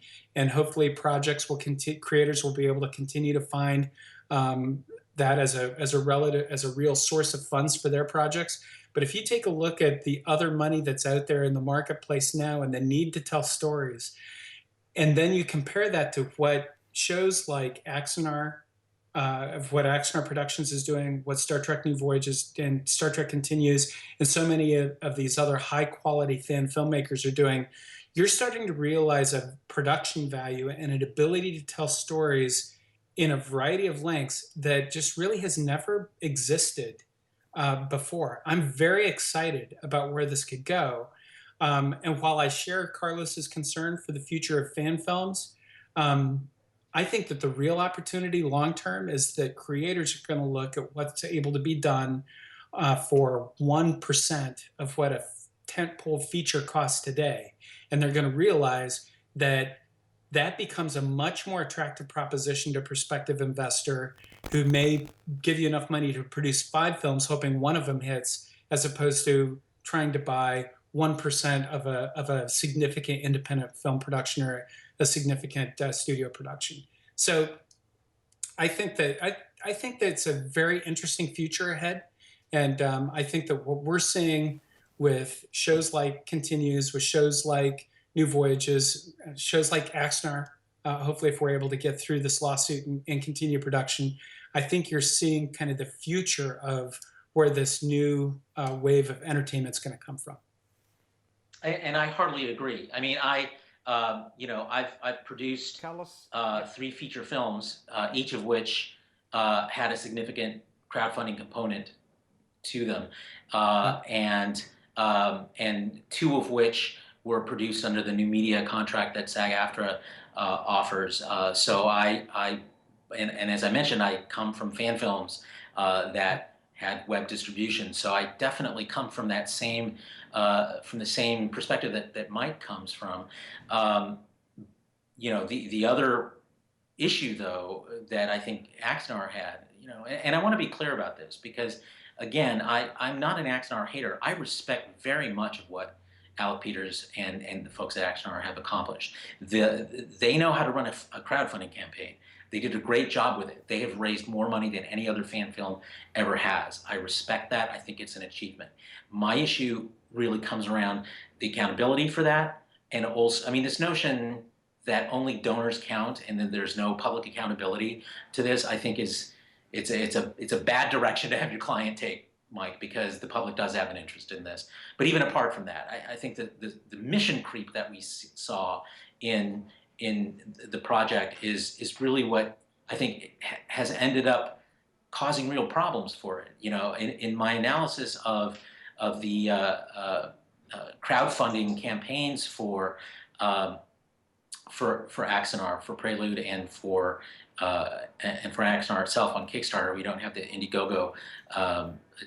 hopefully creators will be able to continue to find that as a real source of funds for their projects. But if you take a look at the other money that's out there in the marketplace now and the need to tell stories, and then you compare that to what shows like Axanar, of what Axanar Productions is doing, what Star Trek New Voyages and Star Trek Continues, and so many of these other high-quality fan filmmakers are doing, you're starting to realize a production value and an ability to tell stories in a variety of lengths that just really has never existed before. I'm very excited about where this could go. And while I share Carlos's concern for the future of fan films, I think that the real opportunity long-term is that creators are going to look at what's able to be done for 1% of what a tentpole feature costs today. And they're going to realize that that becomes a much more attractive proposition to a prospective investor who may give you enough money to produce 5 films, hoping one of them hits, as opposed to trying to buy 1% of a significant independent film production or a significant studio production. So I think that it's a very interesting future ahead, and I think that what we're seeing with shows like Continues, with shows like New Voyages, shows like Axanar, hopefully if we're able to get through this lawsuit and continue production, I think you're seeing kind of the future of where this new wave of entertainment is going to come from. And I heartily agree. I mean, I've produced Carlos? 3 feature films, each of which had a significant crowdfunding component to them, and 2 of which were produced under the new media contract that SAG-AFTRA offers. So and as I mentioned, I come from fan films that had web distribution. So I definitely come from that same the same perspective that Mike comes from. The other issue though that I think Axanar had, and I want to be clear about this because again, I'm not an Axanar hater. I respect very much of what Alec Peters and the folks at Axanar have accomplished. They know how to run a crowdfunding campaign. They did a great job with it. They have raised more money than any other fan film ever has. I respect that. I think it's an achievement. My issue really comes around the accountability for that, and also, I mean, this notion that only donors count and then there's no public accountability to this, I think it's a bad direction to have your client take, Mike, because the public does have an interest in this. But even apart from that, I think that the mission creep that we saw in the project is really what I think has ended up causing real problems for it. In my analysis of the crowdfunding campaigns for Axanar, for Prelude, and for Axanar itself on Kickstarter, we don't have the Indiegogo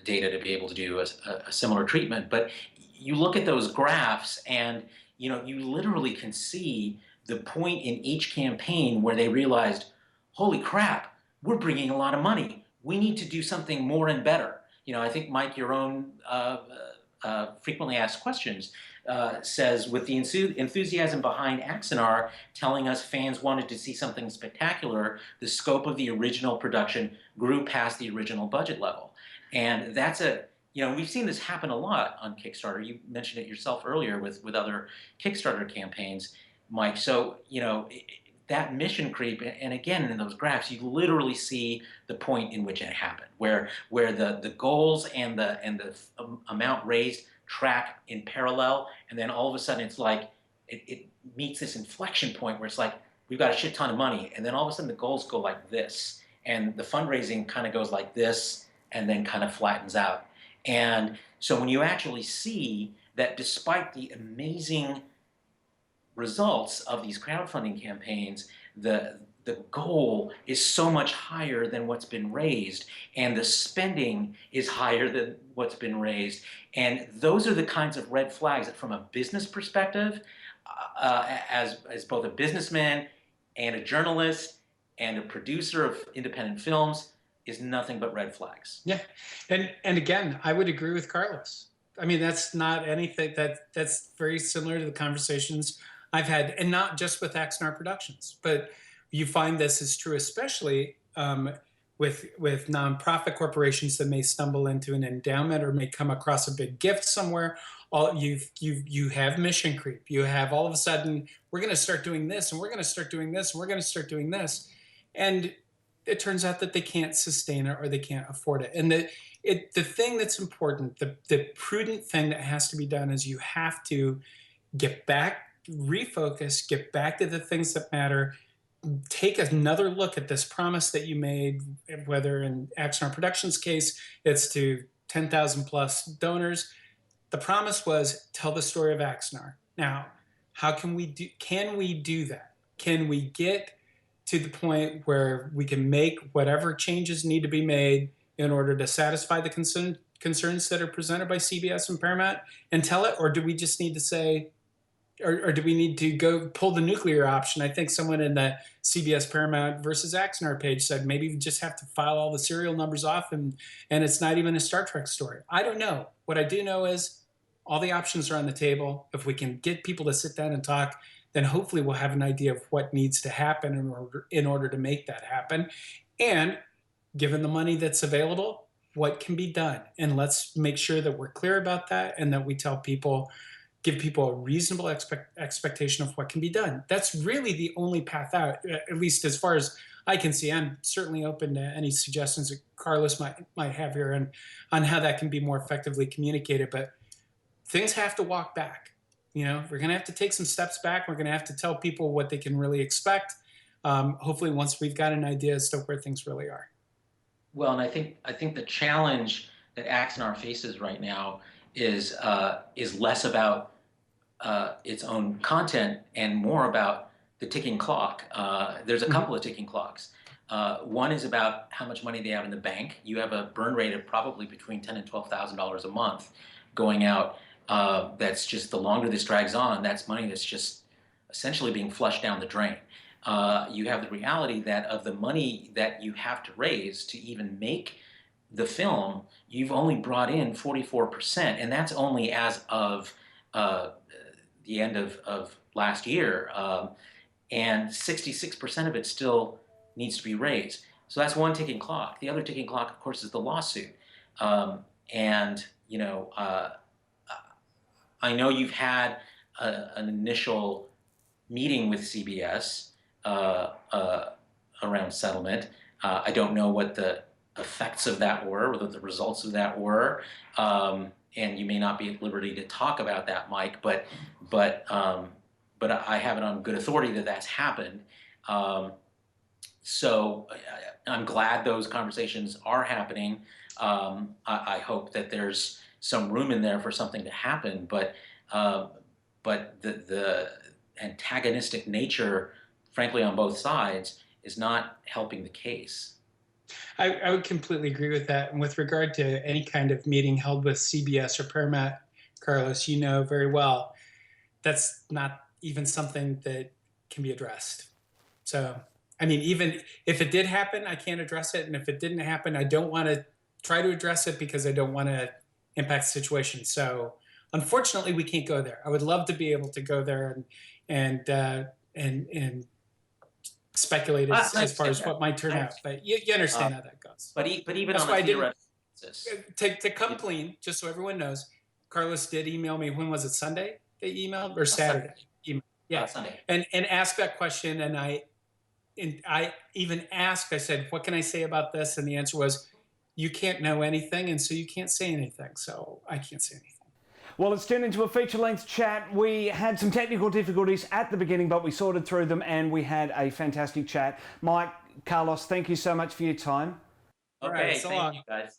data to be able to do a similar treatment. But you look at those graphs, and you literally can see the point in each campaign where they realized, holy crap, we're bringing a lot of money. We need to do something more and better. You know, I think, Mike, your own frequently asked questions says, with the enthusiasm behind Axanar telling us fans wanted to see something spectacular, the scope of the original production grew past the original budget level. And that's you know, we've seen this happen a lot on Kickstarter. You mentioned it yourself earlier with other Kickstarter campaigns, Mike. So, you know, that mission creep, and again, in those graphs, you literally see the point in which it happened, where the goals and the amount raised track in parallel, and then all of a sudden it's like it meets this inflection point where it's like, we've got a shit ton of money, and then all of a sudden the goals go like this, and the fundraising kind of goes like this, and then kind of flattens out. And so when you actually see that despite the amazing results of these crowdfunding campaigns, the goal is so much higher than what's been raised, and the spending is higher than what's been raised. And those are the kinds of red flags that, from a business perspective, as both a businessman and a journalist and a producer of independent films, is nothing but red flags. Yeah, and again, I would agree with Carlos. I mean, that's not anything that's very similar to the conversations I've had, and not just with Axanar Productions, but you find this is true especially with nonprofit corporations that may stumble into an endowment or may come across a big gift somewhere. You have mission creep. You have, all of a sudden, we're going to start doing this, and we're going to start doing this, and we're going to start doing this, and it turns out that they can't sustain it or they can't afford it. And the thing that's important, the prudent thing that has to be done, is you have to get back, refocus, get back to the things that matter, take another look at this promise that you made, whether in Axanar Productions' case, it's to 10,000 plus donors. The promise was, tell the story of Axanar. Now, how can we do that? Can we get to the point where we can make whatever changes need to be made in order to satisfy the concerns that are presented by CBS and Paramount and tell it? Or do we just need to say, or do we need to go pull the nuclear option? I think someone in the CBS Paramount versus Axanar page said maybe we just have to file all the serial numbers off and it's not even a Star Trek story. I don't know. What I do know is all the options are on the table. If we can get people to sit down and talk, then hopefully we'll have an idea of what needs to happen in order to make that happen. And given the money that's available, what can be done? And let's make sure that we're clear about that and that we tell people, give people a reasonable expectation of what can be done. That's really the only path out, at least as far as I can see. I'm certainly open to any suggestions that Carlos might have here on how that can be more effectively communicated. But things have to walk back. You know, we're going to have to take some steps back. We're going to have to tell people what they can really expect. Hopefully, once we've got an idea as to where things really are. Well, and I think the challenge that Axanar faces right now is less about its own content and more about the ticking clock. There's a couple of ticking clocks. One is about how much money they have in the bank. You have a burn rate of probably between $10,000 and $12,000 a month going out. That's just, the longer this drags on, that's money that's just essentially being flushed down the drain. You have the reality that of the money that you have to raise to even make the film, you've only brought in 44%, and that's only as of the end of last year, and 66% of it still needs to be raised. So that's one ticking clock. The other ticking clock, of course, is the lawsuit. And, you know, I know you've had an initial meeting with CBS around settlement. I don't know what the effects of that were, what the results of that were, and you may not be at liberty to talk about that, Mike. But I have it on good authority that that's happened. So I'm glad those conversations are happening. I hope that there's some room in there for something to happen, but the antagonistic nature, frankly, on both sides, is not helping the case. I would completely agree with that. And with regard to any kind of meeting held with CBS or Paramount, Carlos, you know very well, that's not even something that can be addressed. So, I mean, even if it did happen, I can't address it. And if it didn't happen, I don't want to try to address it because I don't want to impact the situation. So unfortunately, we can't go there. I would love to be able to go there and speculate as far as what might turn out. But you understand how that goes. But even That's on why a theoretical basis. To come clean, just so everyone knows, Carlos did email me. When was it? Sunday? They emailed or Saturday? Yeah, Sunday. And asked that question, and I even asked. I said, "What can I say about this?" And the answer was, "You can't know anything, and so you can't say anything." So I can't say anything. Well, it's turned into a feature-length chat. We had some technical difficulties at the beginning, but we sorted through them, and we had a fantastic chat. Mike, Carlos, thank you so much for your time. Okay, thank you, guys.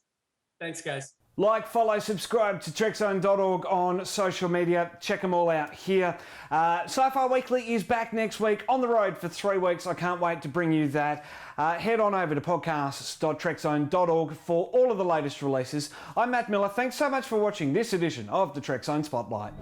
Thanks, guys. Like, follow, subscribe to Trekzone.org on social media. Check them all out here. Sci-Fi Weekly is back next week on the road for 3 weeks. I can't wait to bring you that. Head on over to podcasts.trekzone.org for all of the latest releases. I'm Matt Miller. Thanks so much for watching this edition of the Trekzone Spotlight.